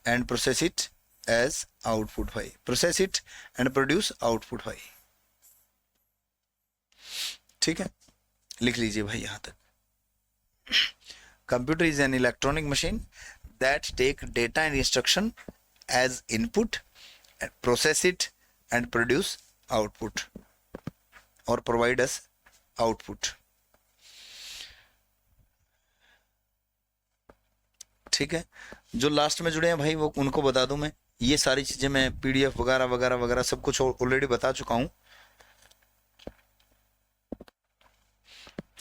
and process it as output भाई, process it and produce output भाई। ठीक है, लिख लीजिए भाई यहां तक। Computer is an electronic machine that take data and instruction as input and process it and produce output or provide us output. ठीक है, जो लास्ट में जुड़े हैं भाई वो उनको बता दूं मैं, ये सारी चीजें मैं पीडीएफ वगैरह वगैरह वगैरह सब कुछ ऑलरेडी बता चुका हूं।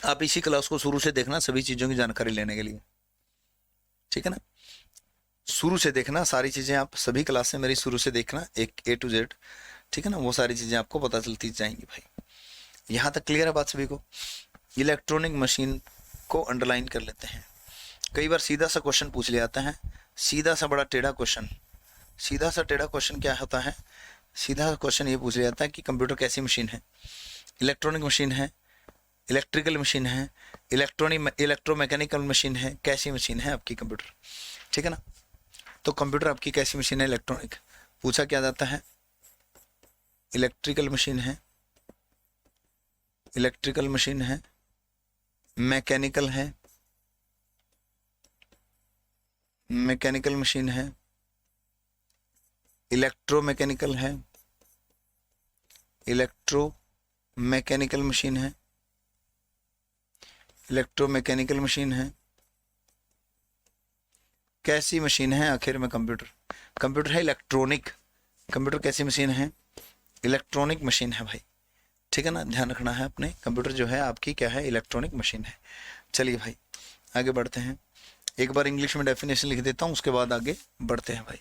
आप इसी क्लास को शुरू से देखना सभी चीजों की जानकारी लेने के लिए। ठीक है ना? शुरू से देखना सारी चीजें, आप सभी क्लासें मेरी शुरू से देखना, एक A to Z। ठीक है ना? वो सारी चीजें आपको पता चलती जाएंगी भाई। यहां तक क्लियर है बात सभी को? इलेक्ट्रॉनिक मशीन को अंडरलाइन कर लेते हैं। कई बार सीधा सा क्वेश्चन पूछ लिया जाता है, सीधा सा बड़ा टेढ़ा क्वेश्चन। सीधा सा टेढ़ा क्वेश्चन क्या होता है? सीधा क्वेश्चन ये पूछ लिया जाता है कि कंप्यूटर कैसी मशीन है? इलेक्ट्रॉनिक मशीन है, इलेक्ट्रिकल मशीन है, इलेक्ट्रोमैकेनिकल मशीन है, कैसी मशीन है आपकी कंप्यूटर? ठीक है ना? तो कंप्यूटर आपकी कैसी मशीन है? इलेक्ट्रॉनिक। पूछा क्या जाता है? इलेक्ट्रिकल मशीन है, इलेक्ट्रिकल मशीन है, मैकेनिकल है, मैकेनिकल मशीन है, इलेक्ट्रोमैकेनिकल है, इलेक्ट्रोमैकेनिकल मशीन है, इलेक्ट्रोमैकेनिकल मशीन है, कैसी मशीन है आखिर में? कंप्यूटर। कंप्यूटर है इलेक्ट्रॉनिक। कंप्यूटर कैसी मशीन है? इलेक्ट्रॉनिक मशीन है भाई। ठीक है ना? ध्यान रखना है अपने, कंप्यूटर जो है आपकी क्या है? इलेक्ट्रॉनिक मशीन है। चलिए भाई आगे बढ़ते हैं। एक बार इंग्लिश में डेफिनेशन लिख देता हूं, उसके बाद आगे बढ़ते हैं भाई।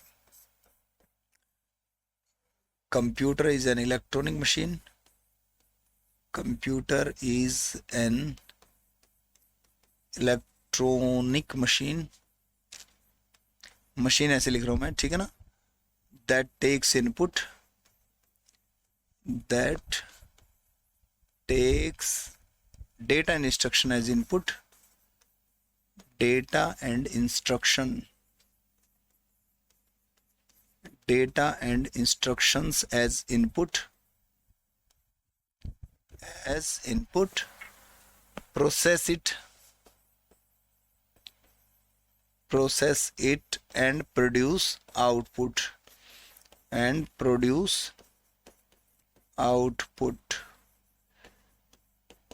Computer is an electronic machine, computer is an electronic machine, machine ऐसे लिख रहा हूं मैं, ठीक है ना? That takes input, that takes data and instruction as input, data and instruction, data and instructions as input, process it and produce output,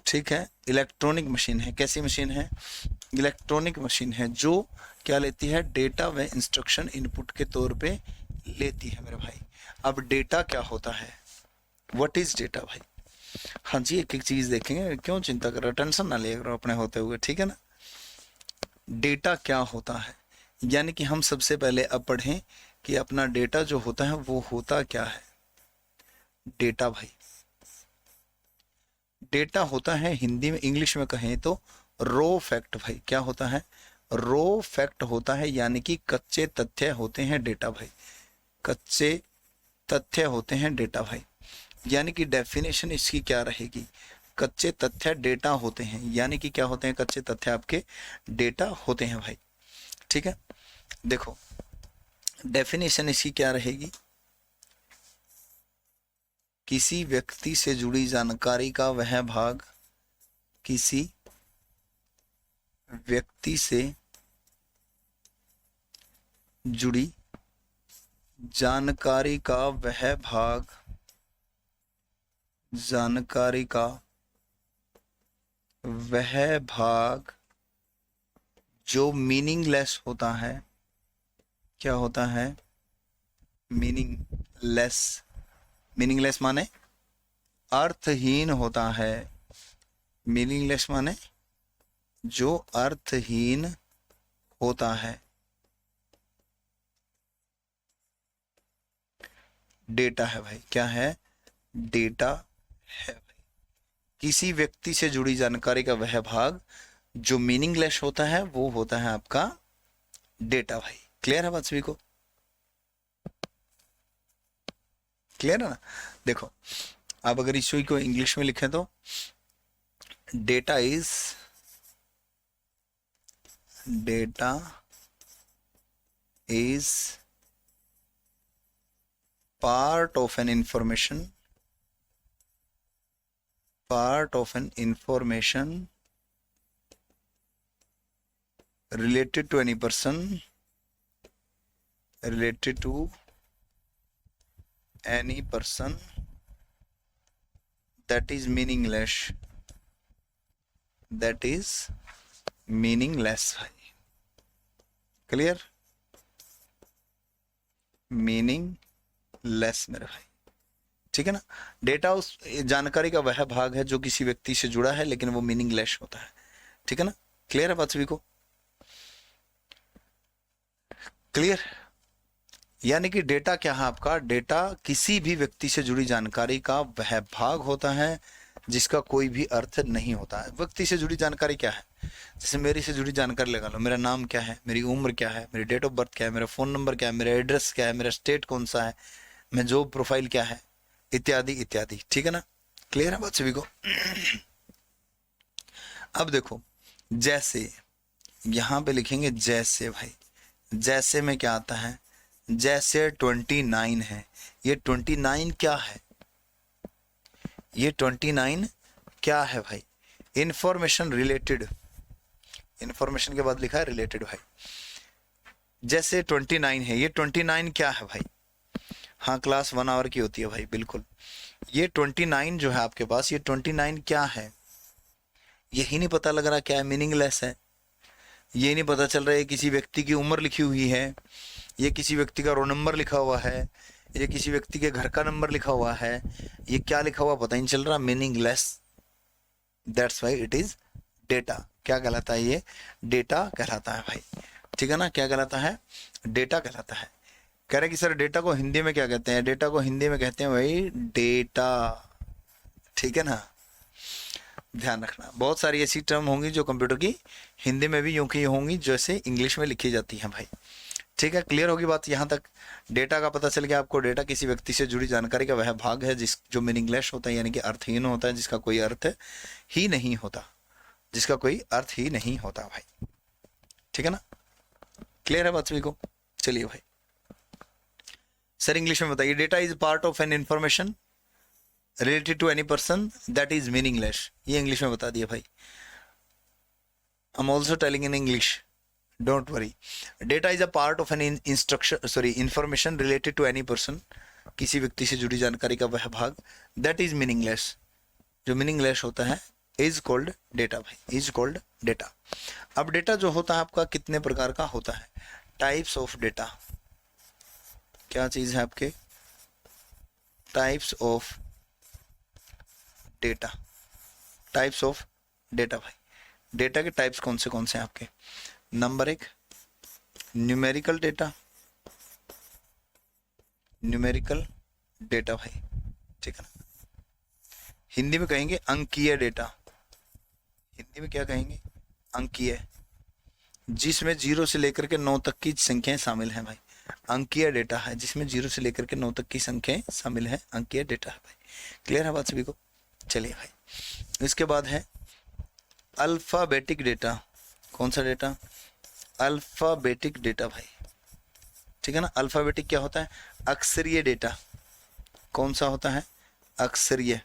ठीक है? इलेक्ट्रॉनिक मशीन है। कैसी मशीन है? इलेक्ट्रॉनिक मशीन है जो क्या लेती है? डेटा व इंस्ट्रक्शन इनपुट के तौर पे लेती है मेरे भाई। अब डेटा क्या होता है? व्हाट इज डेटा भाई? हाँ जी, एक एक चीज देखेंगे, क्यों चिंता कर रहे हो? टेंशन ना ले रहे हो अपने होते हुए, ठीक है ना? डेटा क्या होता है, यानी कि हम सबसे पहले अब पढ़ें कि अपना डेटा जो होता है वो होता क्या है। डेटा भाई, डेटा होता है हिंदी में, इंग्लिश में कहें तो रो फैक्ट भाई। क्या होता है? रो फैक्ट होता है, यानी कि कच्चे तथ्य होते हैं डेटा भाई। कच्चे तथ्य होते हैं डेटा भाई। यानी कि डेफिनेशन इसकी क्या रहेगी? कच्चे तथ्य डेटा होते हैं, यानी कि क्या होते हैं? कच्चे तथ्य आपके डेटा होते हैं भाई। ठीक है, देखो डेफिनेशन इसकी क्या रहेगी? किसी व्यक्ति से जुड़ी जानकारी का वह भाग, किसी व्यक्ति से जुड़ी जानकारी का वह भाग, जानकारी का वह भाग जो मीनिंगलेस होता है। क्या होता है? मीनिंगलेस। मीनिंगलेस माने अर्थहीन होता है। मीनिंगलेस माने जो अर्थहीन होता है। डेटा है भाई, क्या है? डेटा है भाई। किसी व्यक्ति से जुड़ी जानकारी का वह भाग जो मीनिंगलेस होता है वो होता है आपका डेटा भाई। क्लियर है बात सभी को? क्लियर है ना? देखो अब अगर इस को इंग्लिश में लिखें तो data is part of an information related to any person, that is meaningless, भाई। क्लियर? मीनिंगलेस मेरे भाई, ठीक है ना? डेटा उस जानकारी का वह भाग है जो किसी व्यक्ति से जुड़ा है लेकिन वो मीनिंगलेस होता है, ठीक है ना? क्लियर है बात सभी को? क्लियर? यानी कि डेटा क्या है आपका? डेटा किसी भी व्यक्ति से जुड़ी जानकारी का वह भाग होता है जिसका कोई भी अर्थ नहीं होता है। व्यक्ति से जुड़ी जानकारी क्या है? जैसे मेरी से जुड़ी जानकारी लगा लो, मेरा नाम क्या है, मेरी उम्र क्या है, मेरी डेट ऑफ बर्थ क्या है, मेरा फ़ोन नंबर क्या है, मेरा एड्रेस क्या है, मेरा स्टेट कौन सा है, मैं जॉब प्रोफाइल क्या है, इत्यादि इत्यादि, ठीक है ना? क्लियर है बात सभी को? अब देखो, जैसे यहाँ पे लिखेंगे जैसे भाई, जैसे में क्या आता है? जैसे 29 है। ये 29 क्या है? ये 29 क्या है भाई? Information related. इंफॉर्मेशन के बाद लिखा है रिलेटेड भाई। जैसे 29 है, ये 29 क्या है भाई? हाँ, क्लास 1 आवर की होती है भाई, बिल्कुल। ये 29 जो है आपके पास, ये 29 क्या है? यही नहीं पता लग रहा क्या है? मीनिंगलेस है। ये नहीं पता चल रहा है किसी व्यक्ति की उम्र लिखी हुई है, ये किसी व्यक्ति का रोल नंबर लिखा हुआ है, ये किसी व्यक्ति के घर का नंबर लिखा हुआ है, ये क्या लिखा हुआ पता ही नहीं चल रहा। Meaningless, that's why it is data. क्या कहलाता है? ये डेटा कहलाता है भाई, ठीक है ना? क्या कहलाता है? डेटा कहलाता है। कह रहे कि सर डेटा को हिंदी में क्या कहते हैं? डेटा को हिंदी में कहते हैं भाई डेटा, ठीक है ना? ध्यान रखना, बहुत सारी ऐसी टर्म होंगी जो कंप्यूटर की हिंदी में भी यूं की होंगी जैसे इंग्लिश में लिखी जाती हैं भाई, ठीक है? क्लियर होगी बात यहाँ तक? डेटा का पता चल गया आपको। डेटा किसी व्यक्ति से जुड़ी जानकारी का वह भाग है जो मीनिंगलेस होता है, यानी कि अर्थहीन होता है, जिसका कोई अर्थ ही नहीं होता, जिसका कोई अर्थ ही नहीं होता भाई, ठीक है ना? क्लियर है बात सभी को? चलिए भाई, सर इंग्लिश में बताइए। Data is part of an information related to any person that is meaningless. ये इंग्लिश में बता दिया भाई। I am also telling in English, don't worry. Data is a part of an information related to any person, किसी व्यक्ति से जुड़ी जानकारी का वह भाग दैट इज मीनिंगलेस, जो मीनिंगलेस होता है, इज कॉल्ड डेटा भाई, इज कॉल्ड डेटा। अब डेटा जो होता है आपका कितने प्रकार का होता है? Types of data. क्या चीज है आपके? Types of data. Types of data भाई, डेटा के टाइप्स कौन से हैं आपके? Number 1 numerical data, numerical data भाई, ठीक है ना? हिंदी में कहेंगे अंकीय डेटा। हिंदी में क्या कहेंगे? अंकीय, जिसमें 0 से लेकर के 9 तक की संख्याएं शामिल हैं भाई। अंकीय डेटा है जिसमें 0 से लेकर के 9 तक की संख्याएं शामिल हैं, अंकीय डेटा है भाई। क्लियर है बात सभी को? चलिए भाई, इसके बाद है अल्फाबेटिक डेटा। कौन सा डेटा? अल्फाबेटिक डेटा भाई, ठीक है ना? अल्फाबेटिक क्या होता है? अक्षरीय डेटा। कौन सा होता है? अक्षरीय,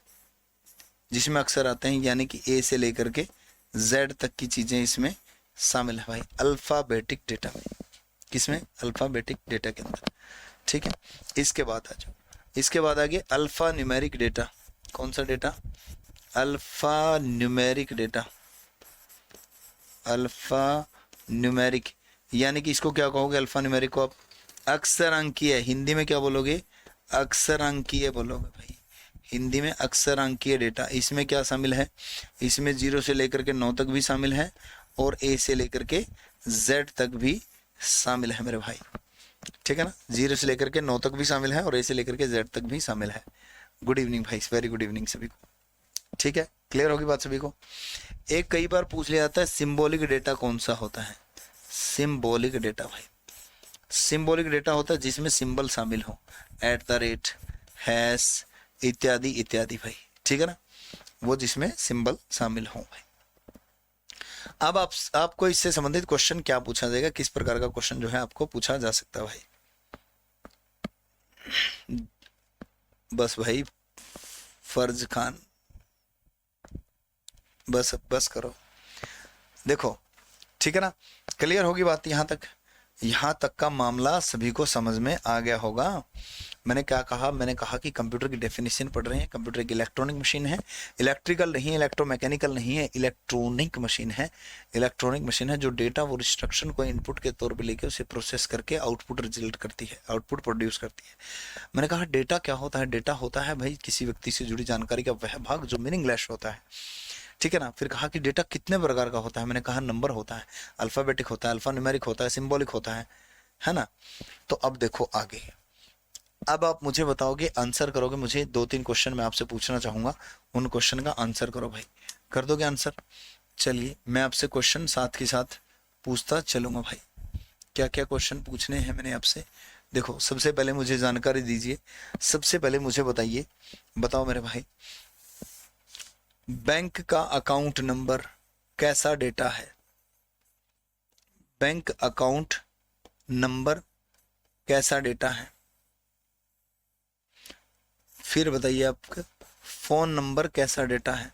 जिसमें अक्षर आते हैं, यानी कि ए से लेकर के जेड तक की चीजें इसमें शामिल है भाई, अल्फाबेटिक डेटा में। किसमें? अल्फाबेटिक डेटा के अंदर। ठीक है, इसके बाद आ जाओ, इसके बाद आगे अल्फा न्यूमेरिक डेटा। कौन सा data? Alpha numeric data. Alpha numeric, यानी कि इसको क्या कहोगे? अल्फा न्यूमेरिक को आप अक्षरांकीय, हिंदी में क्या बोलोगे? अक्षरांकीय बोलोगे भाई, हिंदी में अक्षरांकीय डेटा। इसमें क्या शामिल है? इसमें 0 से लेकर के 9 तक भी शामिल है, और ए से लेकर के जेड तक भी शामिल है मेरे भाई। ठीक है ना, 0 से लेकर के 9 तक भी शामिल है और ए से लेकर के जेड तक भी शामिल है। गुड इवनिंग भाई, वेरी गुड इवनिंग सभी को। ठीक है, क्लियर होगी बात सभी को। एक कई बार पूछ लिया जाता है सिंबॉलिक डेटा कौन सा होता है? सिंबॉलिक डेटा भाई, सिंबॉलिक डेटा होता है जिसमें सिंबल शामिल हो, @ हैश इत्यादि इत्यादि भाई। ठीक है ना, वो जिसमें सिंबल शामिल हो भाई। अब आपको इससे संबंधित क्वेश्चन क्या पूछा जाएगा, किस प्रकार का क्वेश्चन जो है आपको पूछा जा सकता है भाई? बस भाई फर्ज खान, बस करो। देखो, ठीक है ना, क्लियर होगी बात यहाँ तक? यहाँ तक का मामला सभी को समझ में आ गया होगा। मैंने क्या कहा? मैंने कहा कि कंप्यूटर की डेफिनेशन पढ़ रहे हैं। कंप्यूटर एक इलेक्ट्रॉनिक मशीन है, इलेक्ट्रिकल नहीं है, इलेक्ट्रोमैकेनिकल नहीं है, इलेक्ट्रॉनिक मशीन है। इलेक्ट्रॉनिक मशीन है जो डेटा वो इंस्ट्रक्शन को इनपुट के तौर पे लेके उसे प्रोसेस करके आउटपुट रिजल्ट करती है, आउटपुट प्रोड्यूस करती है। मैंने कहा डेटा क्या होता है? डेटा होता है भाई किसी व्यक्ति से जुड़ी जानकारी का वह भाग जो मीनिंगलेस होता है। ठीक है ना। फिर कहा कि डेटा कितने प्रकार का होता है? मैंने कहा नंबर होता है, अल्फाबेटिक होता है, अल्फा न्यूमेरिक होता है, सिंबॉलिक होता है ना। तो अब देखो आगे, अब आप मुझे बताओगे, आंसर करोगे। मुझे 2-3 क्वेश्चन मैं आपसे पूछना चाहूंगा, उन क्वेश्चन का आंसर करो भाई। कर दोगे आंसर? चलिए मैं आपसे क्वेश्चन साथ के साथ पूछता चलूंगा भाई। क्या क्या क्वेश्चन पूछने हैं मैंने आपसे? देखो, सबसे पहले मुझे जानकारी दीजिए, सबसे पहले मुझे बताइए, बताओ मेरे भाई, बैंक का अकाउंट नंबर कैसा डेटा है? बैंक अकाउंट नंबर कैसा डेटा है? फिर बताइए आपका फोन नंबर कैसा डेटा है?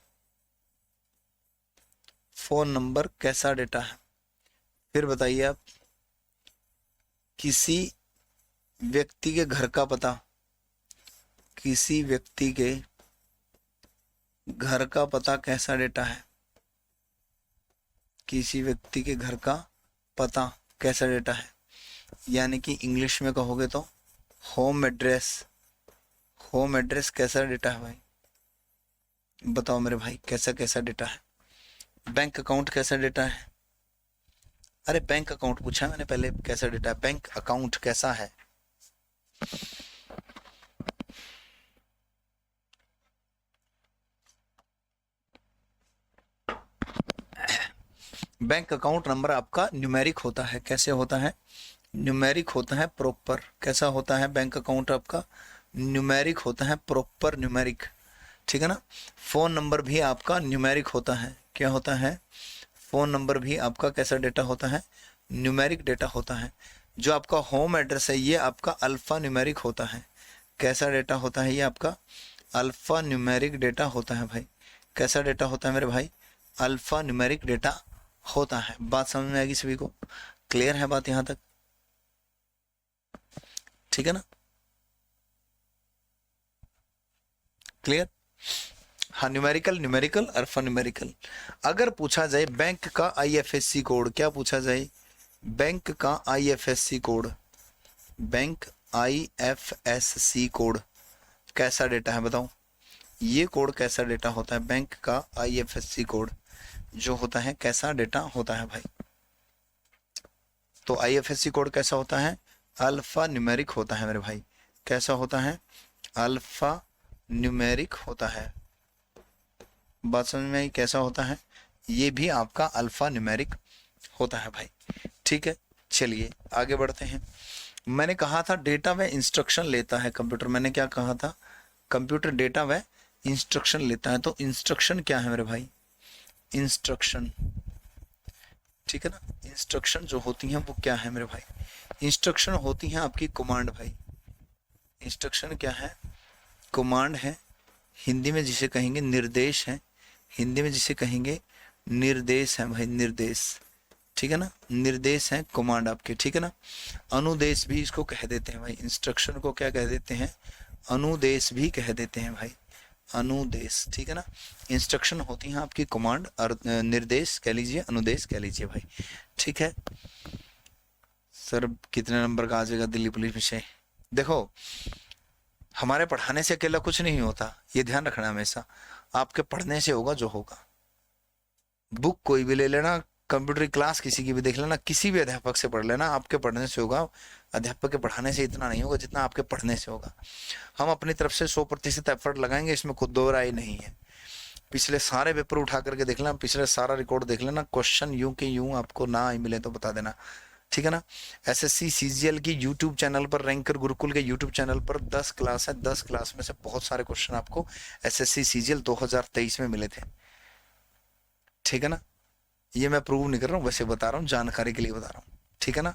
फोन नंबर कैसा डेटा है? फिर बताइए आप किसी व्यक्ति के घर का पता, किसी व्यक्ति के घर का पता कैसा डेटा है? किसी व्यक्ति के घर का पता कैसा डेटा है? यानी कि इंग्लिश में कहोगे तो होम एड्रेस। होम एड्रेस कैसा डेटा है भाई? बताओ मेरे भाई, कैसा कैसा डेटा है? बैंक अकाउंट कैसा डेटा है? अरे बैंक अकाउंट पूछा मैंने पहले, कैसा डेटा है? बैंक अकाउंट कैसा है? बैंक अकाउंट नंबर आपका न्यूमेरिक होता है। कैसे होता है? न्यूमेरिक होता है, प्रॉपर। कैसा होता है बैंक अकाउंट आपका? न्यूमेरिक होता है, प्रॉपर न्यूमेरिक। ठीक है ना। फोन नंबर भी आपका न्यूमेरिक होता है। क्या होता है? फोन नंबर भी आपका कैसा डेटा होता है? न्यूमेरिक डेटा होता है। जो आपका होम एड्रेस है ये आपका अल्फा न्यूमेरिक होता है। कैसा डेटा होता है? ये आपका अल्फा न्यूमेरिक डेटा होता है भाई। कैसा डेटा होता है मेरे भाई? अल्फा न्यूमेरिक डेटा होता है। बात समझ में आएगी सभी को? क्लियर है बात यहां तक? ठीक है ना, क्लियर? हाँ, न्यूमेरिकल, न्यूमेरिकल, अल्फा न्यूमेरिकल। अगर पूछा जाए बैंक का IFSC कोड, क्या पूछा जाए? बैंक का IFSC code, bank IFSC code कैसा डेटा है? बताओ, ये कोड कैसा डेटा होता है? बैंक का IFSC कोड जो होता है कैसा डेटा होता है भाई? तो IFSC कोड कैसा होता है? अल्फा न्यूमेरिक होता है मेरे भाई। कैसा होता है? अल्फा न्यूमेरिक होता है। बात समझ में आई? कैसा होता है? ये भी आपका अल्फा न्यूमेरिक होता है भाई। ठीक है, चलिए आगे बढ़ते हैं। मैंने कहा था डेटा व इंस्ट्रक्शन लेता है कंप्यूटर। मैंने क्या कहा था? कंप्यूटर डेटा व इंस्ट्रक्शन लेता है। तो इंस्ट्रक्शन क्या है मेरे भाई? इंस्ट्रक्शन, ठीक है ना। इंस्ट्रक्शन जो होती हैं वो क्या है मेरे भाई? इंस्ट्रक्शन होती हैं आपकी कमांड भाई। इंस्ट्रक्शन क्या है? कमांड है, हिंदी में जिसे कहेंगे निर्देश है, हिंदी में जिसे कहेंगे निर्देश है भाई, निर्देश, ठीक है ना, निर्देश है कमांड आपके, ठीक है ना। अनुदेश भी इसको कह देते हैं भाई, इंस्ट्रक्शन को क्या कह देते हैं, अनुदेश भी कह देते हैं भाई, अनुदेश, ठीक है ना। इंस्ट्रक्शन होती हैं आपकी कमांड, और निर्देश कह लीजिए, अनुदेश कह लीजिए भाई, ठीक है। सर कितने नंबर का आ जाएगा दिल्ली पुलिस विषय? देखो, हमारे पढ़ाने से अकेला कुछ नहीं होता, ये ध्यान रखना हमेशा, आपके पढ़ने से होगा जो होगा। बुक कोई भी ले लेना, कंप्यूटर की क्लास किसी की भी देख लेना, किसी भी अध्यापक से पढ़ लेना, आपके पढ़ने से होगा। अध्यापक के पढ़ाने से इतना नहीं होगा जितना आपके पढ़ने से होगा। हम अपनी तरफ से 100% एफर्ट लगाएंगे, इसमें खुद दो राय नहीं है। पिछले सारे पेपर उठा करके देख लेना, पिछले सारा रिकॉर्ड देख लेना, क्वेश्चन यूं के यूं आपको ना ही मिले तो बता देना, ठीक है ना। एसएससी सीजीएल की यूट्यूब चैनल पर, रैंकर गुरुकुल के यूट्यूब चैनल पर 10 क्लास है, 10 क्लास में से बहुत सारे क्वेश्चन आपको एसएससी सीजीएल 2023 में मिले थे, ठीक है ना। ये मैं प्रूव नहीं कर रहा हूँ, वैसे बता रहा हूँ, जानकारी के लिए बता रहा हूँ, ठीक है ना।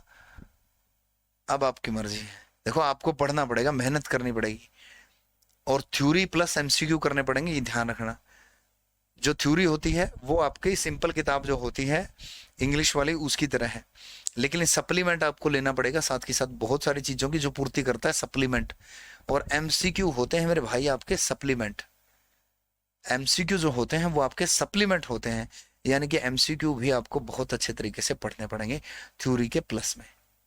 अब आपकी मर्जी है, देखो आपको पढ़ना पड़ेगा, मेहनत करनी पड़ेगी, और थ्योरी प्लस एमसीक्यू करने पड़ेंगे, ये ध्यान रखना। जो थ्योरी होती है वो आपकी सिंपल किताब जो होती है इंग्लिश वाली उसकी तरह है, लेकिन सप्लीमेंट आपको लेना पड़ेगा साथ के साथ, बहुत सारी चीजों की जो पूर्ति करता है सप्लीमेंट। और एमसीक्यू होते हैं मेरे भाई आपके सप्लीमेंट, एमसीक्यू जो होते हैं वो आपके सप्लीमेंट होते हैं, यानी कि एमसीक्यू भी आपको बहुत अच्छे तरीके से पढ़ने पड़ेंगे थ्योरी के प्लस में,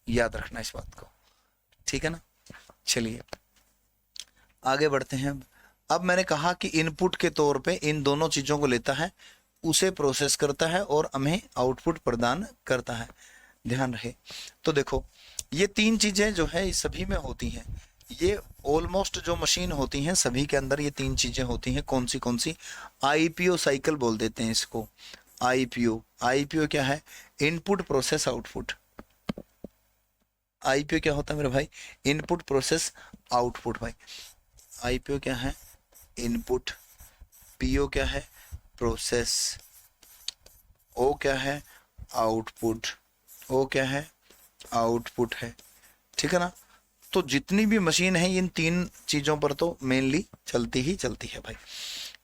याद रखना इस बात को, ठीक है ना। चलिए आगे बढ़ते हैं। अब मैंने कहा कि इनपुट के तौर पे इन दोनों चीजों को लेता है, उसे प्रोसेस करता है और हमें आउटपुट प्रदान करता है, ध्यान रहे। तो देखो ये तीन चीजें जो है इस सभी में होती हैं, ये ऑलमोस्ट जो मशीन होती हैं सभी के अंदर ये तीन चीजें होती हैं। कौन सी? आईपीओ साइकिल बोल देते हैं इसको, आईपीओ। आईपीओ क्या है? Input process output. आईपीओ क्या होता है मेरे भाई? इनपुट प्रोसेस आउटपुट भाई। आईपीओ क्या है? इनपुट। पीओ क्या है? प्रोसेस। ओ क्या है? आउटपुट। ओ क्या है? आउटपुट है, ठीक है ना। तो जितनी भी मशीन है इन तीन चीजों पर तो मेनली चलती ही चलती है भाई।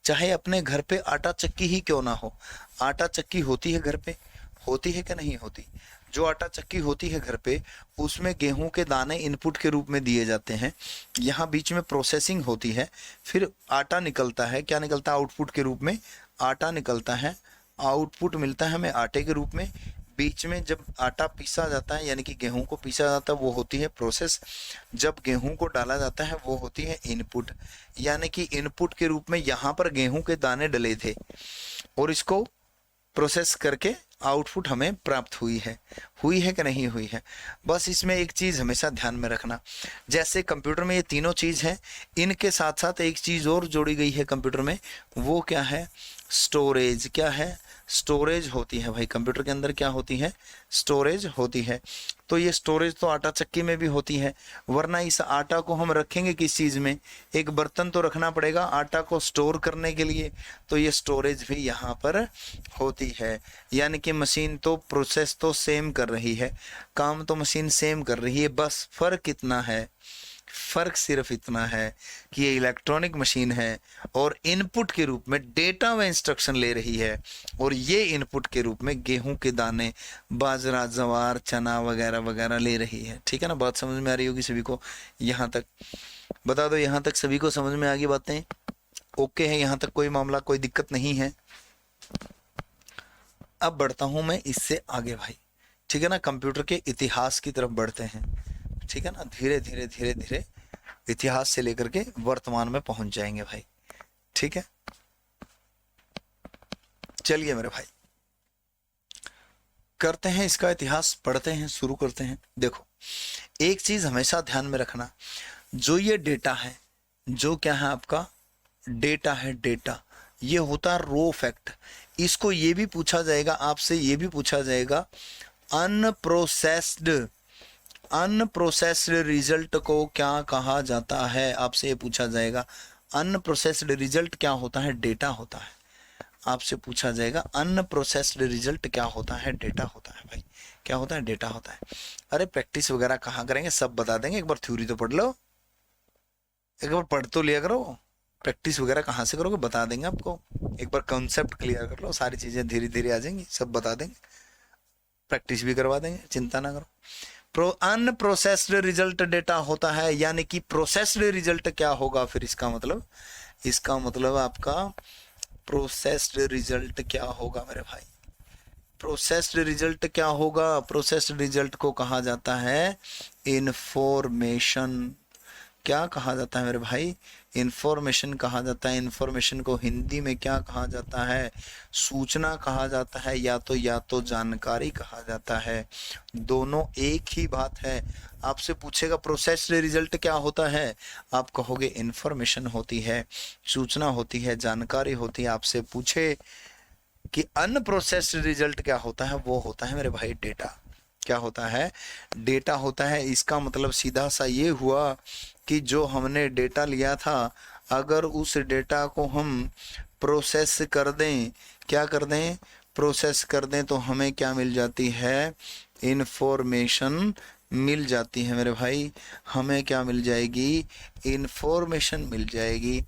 चाहे अपने घर पे आटा चक्की ही क्यों ना हो, आटा चक्की होती है घर पे, होती है कि नहीं होती? जो आटा चक्की होती है घर पे उसमें गेहूं के दाने इनपुट के रूप में दिए जाते हैं, यहाँ बीच में प्रोसेसिंग होती है, फिर आटा निकलता है। क्या निकलता है? आउटपुट के रूप में आटा निकलता है, आउटपुट मिलता है हमें आटे के रूप में। बीच में जब आटा पीसा जाता है यानी कि गेहूं को पीसा जाता है वो होती है प्रोसेस, जब गेहूं को डाला जाता है वो होती है इनपुट। यानी कि इनपुट के रूप में यहाँ पर गेहूं के दाने डले थे और इसको प्रोसेस करके आउटपुट हमें प्राप्त हुई है कि नहीं हुई है। बस इसमें एक चीज हमेशा ध्यान में रखना, जैसे कंप्यूटर में ये तीनों चीज हैं, इनके साथ साथ एक चीज और जोड़ी गई है कंप्यूटर में, वो क्या है? स्टोरेज। क्या है? स्टोरेज होती है भाई। कंप्यूटर के अंदर क्या होती है? स्टोरेज होती है। तो ये स्टोरेज तो आटा चक्की में भी होती है, वरना इस आटा को हम रखेंगे किस चीज में? एक बर्तन तो रखना पड़ेगा आटा को स्टोर करने के लिए, तो ये स्टोरेज भी यहाँ पर होती है। यानी कि मशीन तो प्रोसेस तो सेम कर रही है, काम तो मशीन सेम कर रही है, बस फर्क इतना है, फर्क सिर्फ इतना है कि ये इलेक्ट्रॉनिक मशीन है और इनपुट के रूप में डेटा व इंस्ट्रक्शन ले रही है, और ये इनपुट के रूप में गेहूं के दाने, बाजरा, जवार, चना वगैरह वगैरह ले रही है। ठीक है ना, बात समझ में आ रही होगी सभी को? यहाँ तक बता दो, यहाँ तक सभी को समझ में आ गई बातें? ओके है, यहाँ तक कोई मामला, कोई दिक्कत नहीं है? अब बढ़ता हूं मैं इससे आगे भाई, ठीक है ना। कंप्यूटर के इतिहास की तरफ बढ़ते हैं, ठीक है ना। धीरे धीरे धीरे धीरे इतिहास से लेकर के वर्तमान में पहुंच जाएंगे भाई, ठीक है। चलिए मेरे भाई करते हैं इसका इतिहास, पढ़ते हैं, शुरू करते हैं। देखो एक चीज हमेशा ध्यान में रखना, जो ये डेटा है, जो क्या है आपका डेटा है, डेटा ये होता है रो फैक्ट। इसको ये भी पूछा जाएगा आपसे, ये भी पूछा जाएगा अनप्रोसेस्ड, अनप्रोसेस्ड रिजल्ट को क्या कहा जाता है, आपसे ये पूछा जाएगा। अनप्रोसेस्ड रिजल्ट क्या होता है? डेटा होता है। आपसे पूछा जाएगा अनप्रोसेस्ड रिजल्ट क्या होता है? डेटा होता है भाई। क्या होता है? डेटा होता है। अरे प्रैक्टिस वगैरह कहाँ करेंगे, सब बता देंगे, एक बार थ्योरी तो पढ़ लो, एक बार पढ़ तो लिया करो। प्रैक्टिस वगैरह कहाँ से करोगे, बता देंगे आपको। एक बार कॉन्सेप्ट क्लियर कर लो, सारी चीज़ें धीरे धीरे आ जाएंगी, सब बता देंगे, प्रैक्टिस भी करवा देंगे, चिंता ना करो। अनप्रोसेस्ड रिजल्ट डेटा होता है, यानी कि प्रोसेस्ड रिजल्ट क्या होगा फिर, इसका मतलब आपका प्रोसेस्ड रिजल्ट क्या होगा मेरे भाई। प्रोसेस्ड रिजल्ट क्या होगा, प्रोसेस्ड रिजल्ट को कहा जाता है इंफॉर्मेशन। क्या कहा जाता है मेरे भाई, इंफॉर्मेशन कहा जाता है। इंफॉर्मेशन को हिंदी में क्या कहा जाता है, सूचना कहा जाता है, या तो जानकारी कहा जाता है। दोनों एक ही बात है। आपसे पूछेगा प्रोसेस्ड रिजल्ट क्या होता है, आप कहोगे इंफॉर्मेशन होती है, सूचना होती है, जानकारी होती है। आपसे पूछे कि अनप्रोसेस्ड रिजल्ट क्या होता है, वो होता है मेरे भाई डेटा। क्या होता है, डेटा होता है। इसका मतलब सीधा सा ये हुआ कि जो हमने डेटा लिया था, अगर उस डेटा को हम प्रोसेस कर दें, क्या कर दें, प्रोसेस कर दें, तो हमें क्या मिल जाती है, इंफॉर्मेशन मिल जाती है मेरे भाई। हमें क्या मिल जाएगी, इंफॉर्मेशन मिल जाएगी।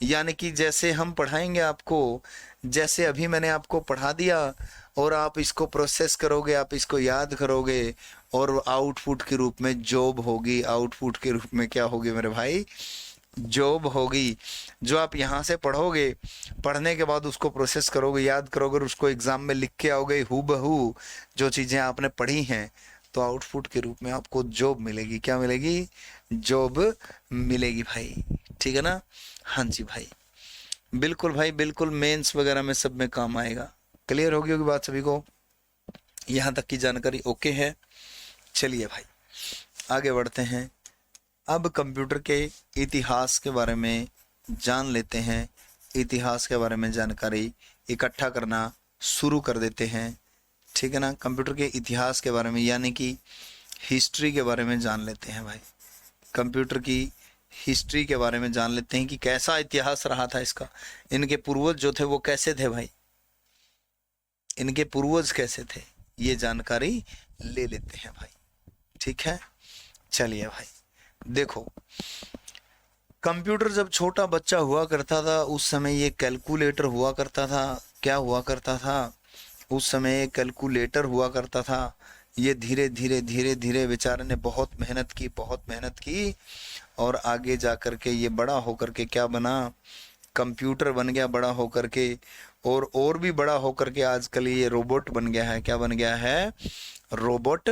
यानी कि जैसे हम पढ़ाएंगे आपको, जैसे अभी मैंने आपको पढ़ा दिया और आप इसको प्रोसेस करोगे, आप इसको याद करोगे, और आउटपुट के रूप में जॉब होगी। आउटपुट के रूप में क्या होगी मेरे भाई, जॉब होगी। जो आप यहाँ से पढ़ोगे, पढ़ने के बाद उसको प्रोसेस करोगे, याद करोगे, और उसको एग्जाम में लिख के आओगे हूबहू जो चीज़ें आपने पढ़ी हैं, तो आउटपुट के रूप में आपको जॉब मिलेगी। क्या मिलेगी, जॉब मिलेगी भाई। ठीक है ना, हाँ जी भाई, बिल्कुल भाई, बिल्कुल मेंस वगैरह में सब में काम आएगा। क्लियर होगी बात सभी को, यहाँ तक की जानकारी ओके है। चलिए भाई आगे बढ़ते हैं। अब कंप्यूटर के इतिहास के बारे में जान लेते हैं। इतिहास के बारे में जानकारी इकट्ठा करना शुरू कर देते हैं। ठीक है ना, कंप्यूटर के इतिहास के बारे में, यानी कि हिस्ट्री के बारे में जान लेते हैं भाई। कंप्यूटर की हिस्ट्री के बारे में जान लेते हैं कि कैसा इतिहास रहा था इसका। इनके पूर्वज जो थे वो कैसे थे भाई, इनके पूर्वज कैसे थे, ये जानकारी ले लेते हैं भाई। ठीक है, चलिए भाई देखो, कंप्यूटर जब छोटा बच्चा हुआ करता था, उस समय ये कैलकुलेटर हुआ करता था। क्या हुआ करता था, उस समय कैलकुलेटर हुआ करता था। ये धीरे धीरे धीरे धीरे बेचारे ने बहुत मेहनत की, बहुत मेहनत की, और आगे जा कर के ये बड़ा होकर के क्या बना, कंप्यूटर बन गया बड़ा होकर के। और भी बड़ा होकर के आजकल ये रोबोट बन गया है। क्या बन गया है, रोबोट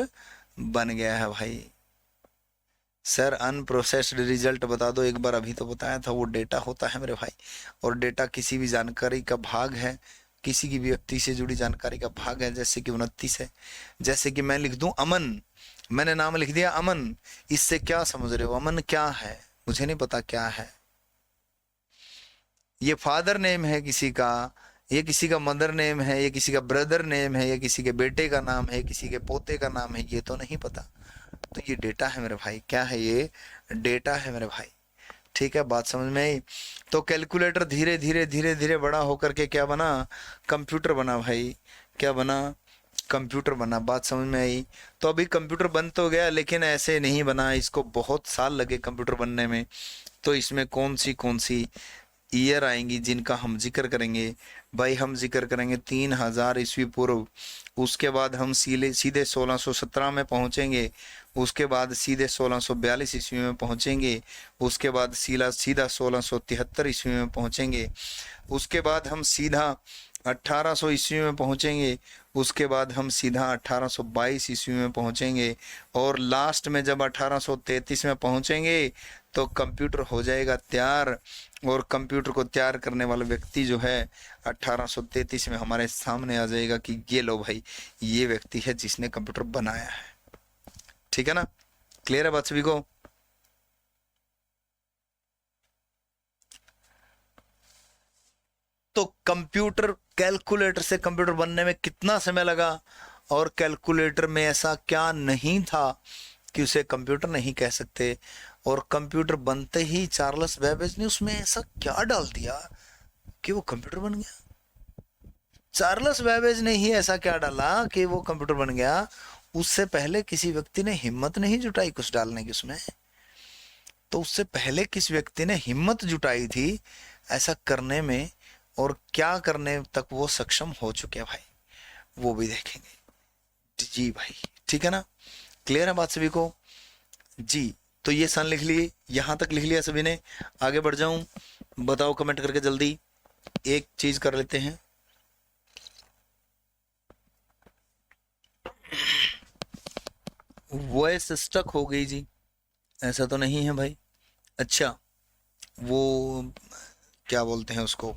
बन गया है भाई। सर अनप्रोसेस्ड रिजल्ट बता दो एक बार, अभी तो बताया था, वो डेटा होता है मेरे भाई। और डेटा किसी भी जानकारी का भाग है, किसी की भी व्यक्ति से जुड़ी जानकारी का भाग है। जैसे कि 29 है, जैसे कि मैं लिख दूं अमन, मैंने नाम लिख दिया अमन, इससे क्या समझ रहे हो, अमन क्या है, मुझे नहीं पता क्या है। ये फादर नेम है किसी का, ये किसी का मदर नेम है, ये किसी का ब्रदर नेम है, ये किसी के बेटे का नाम है, किसी के पोते का नाम है, ये तो नहीं पता। तो ये डेटा है मेरे भाई। क्या है, ये डेटा है मेरे भाई। ठीक है, बात समझ में आई। तो कैलकुलेटर धीरे धीरे धीरे धीरे बड़ा होकर के क्या बना, कंप्यूटर बना भाई। क्या बना, कंप्यूटर बना। बात समझ में आई। तो अभी कंप्यूटर बन तो गया, लेकिन ऐसे नहीं बना, इसको बहुत साल लगे कंप्यूटर बनने में। तो इसमें कौन सी ईयर आएंगी जिनका हम जिक्र करेंगे भाई। हम जिक्र करेंगे 3000 ईस्वी पूर्व, उसके बाद हम सीधे 1617 में पहुंचेंगे, उसके बाद सीधे 1642 ईस्वी में पहुंचेंगे, उसके बाद सीधा 1673 ईस्वी में पहुंचेंगे, उसके बाद हम सीधा 1800 ईस्वी में पहुंचेंगे, उसके बाद हम सीधा 1822 ईस्वी में पहुंचेंगे, और लास्ट में जब 1833 में पहुंचेंगे तो कंप्यूटर हो जाएगा तैयार। और कंप्यूटर को तैयार करने वाला व्यक्ति जो है 1833 में हमारे सामने आ जाएगा कि ये लो भाई, ये व्यक्ति है जिसने कंप्यूटर बनाया है। ठीक है ना, क्लियर है बात सभी को। तो कंप्यूटर, कैलकुलेटर से कंप्यूटर बनने में कितना समय लगा, और कैलकुलेटर में ऐसा क्या नहीं था कि उसे कंप्यूटर नहीं कह सकते। और कंप्यूटर बनते ही चार्ल्स बेबेज ने उसमें ऐसा क्या डाल दिया कि वो कंप्यूटर बन गया। चार्ल्स बेबेज ने ही ऐसा क्या डाला कि वो कंप्यूटर बन गया। उससे पहले किसी व्यक्ति ने हिम्मत नहीं जुटाई कुछ डालने की उसमें। तो उससे पहले किस व्यक्ति ने हिम्मत जुटाई थी ऐसा करने में और क्या करने तक वो सक्षम हो चुके हैं भाई, वो भी देखेंगे। जी भाई, ठीक है ना, क्लियर है बात सभी को? जी, तो ये सन लिख लिए, यहाँ तक लिख लिया सभी ने, आगे बढ़ जाऊं? बताओ कमेंट करके जल्दी। एक चीज कर लेते हैं, वॉइस स्टक हो गई जी, ऐसा तो नहीं है भाई? अच्छा, वो क्या बोलते हैं उसको,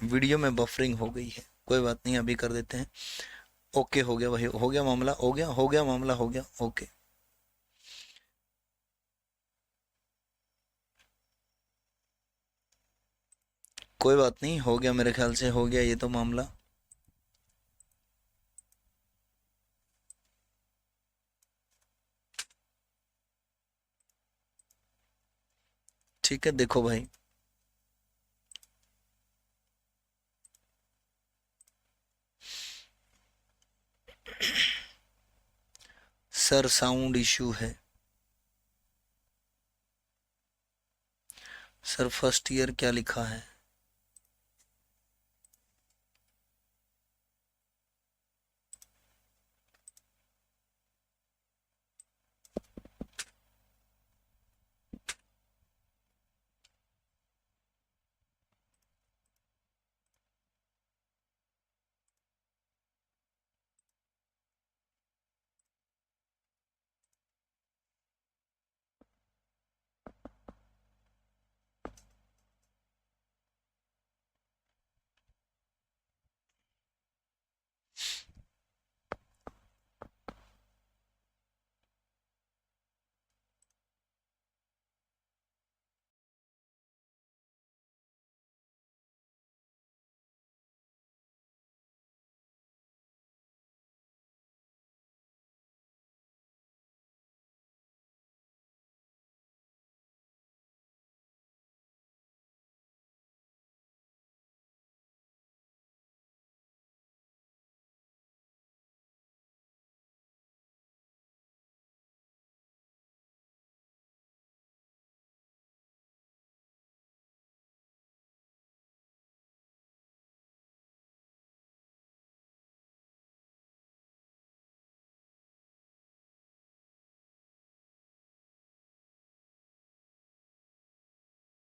वीडियो में बफरिंग हो गई है, कोई बात नहीं, अभी कर देते हैं। ओके, हो गया भाई, हो गया मामला, हो गया मामला, हो गया, ओके। कोई बात नहीं, हो गया, मेरे ख्याल से हो गया ये तो मामला। ठीक है, देखो भाई, सर साउंड इशू है। सर फर्स्ट ईयर क्या लिखा है?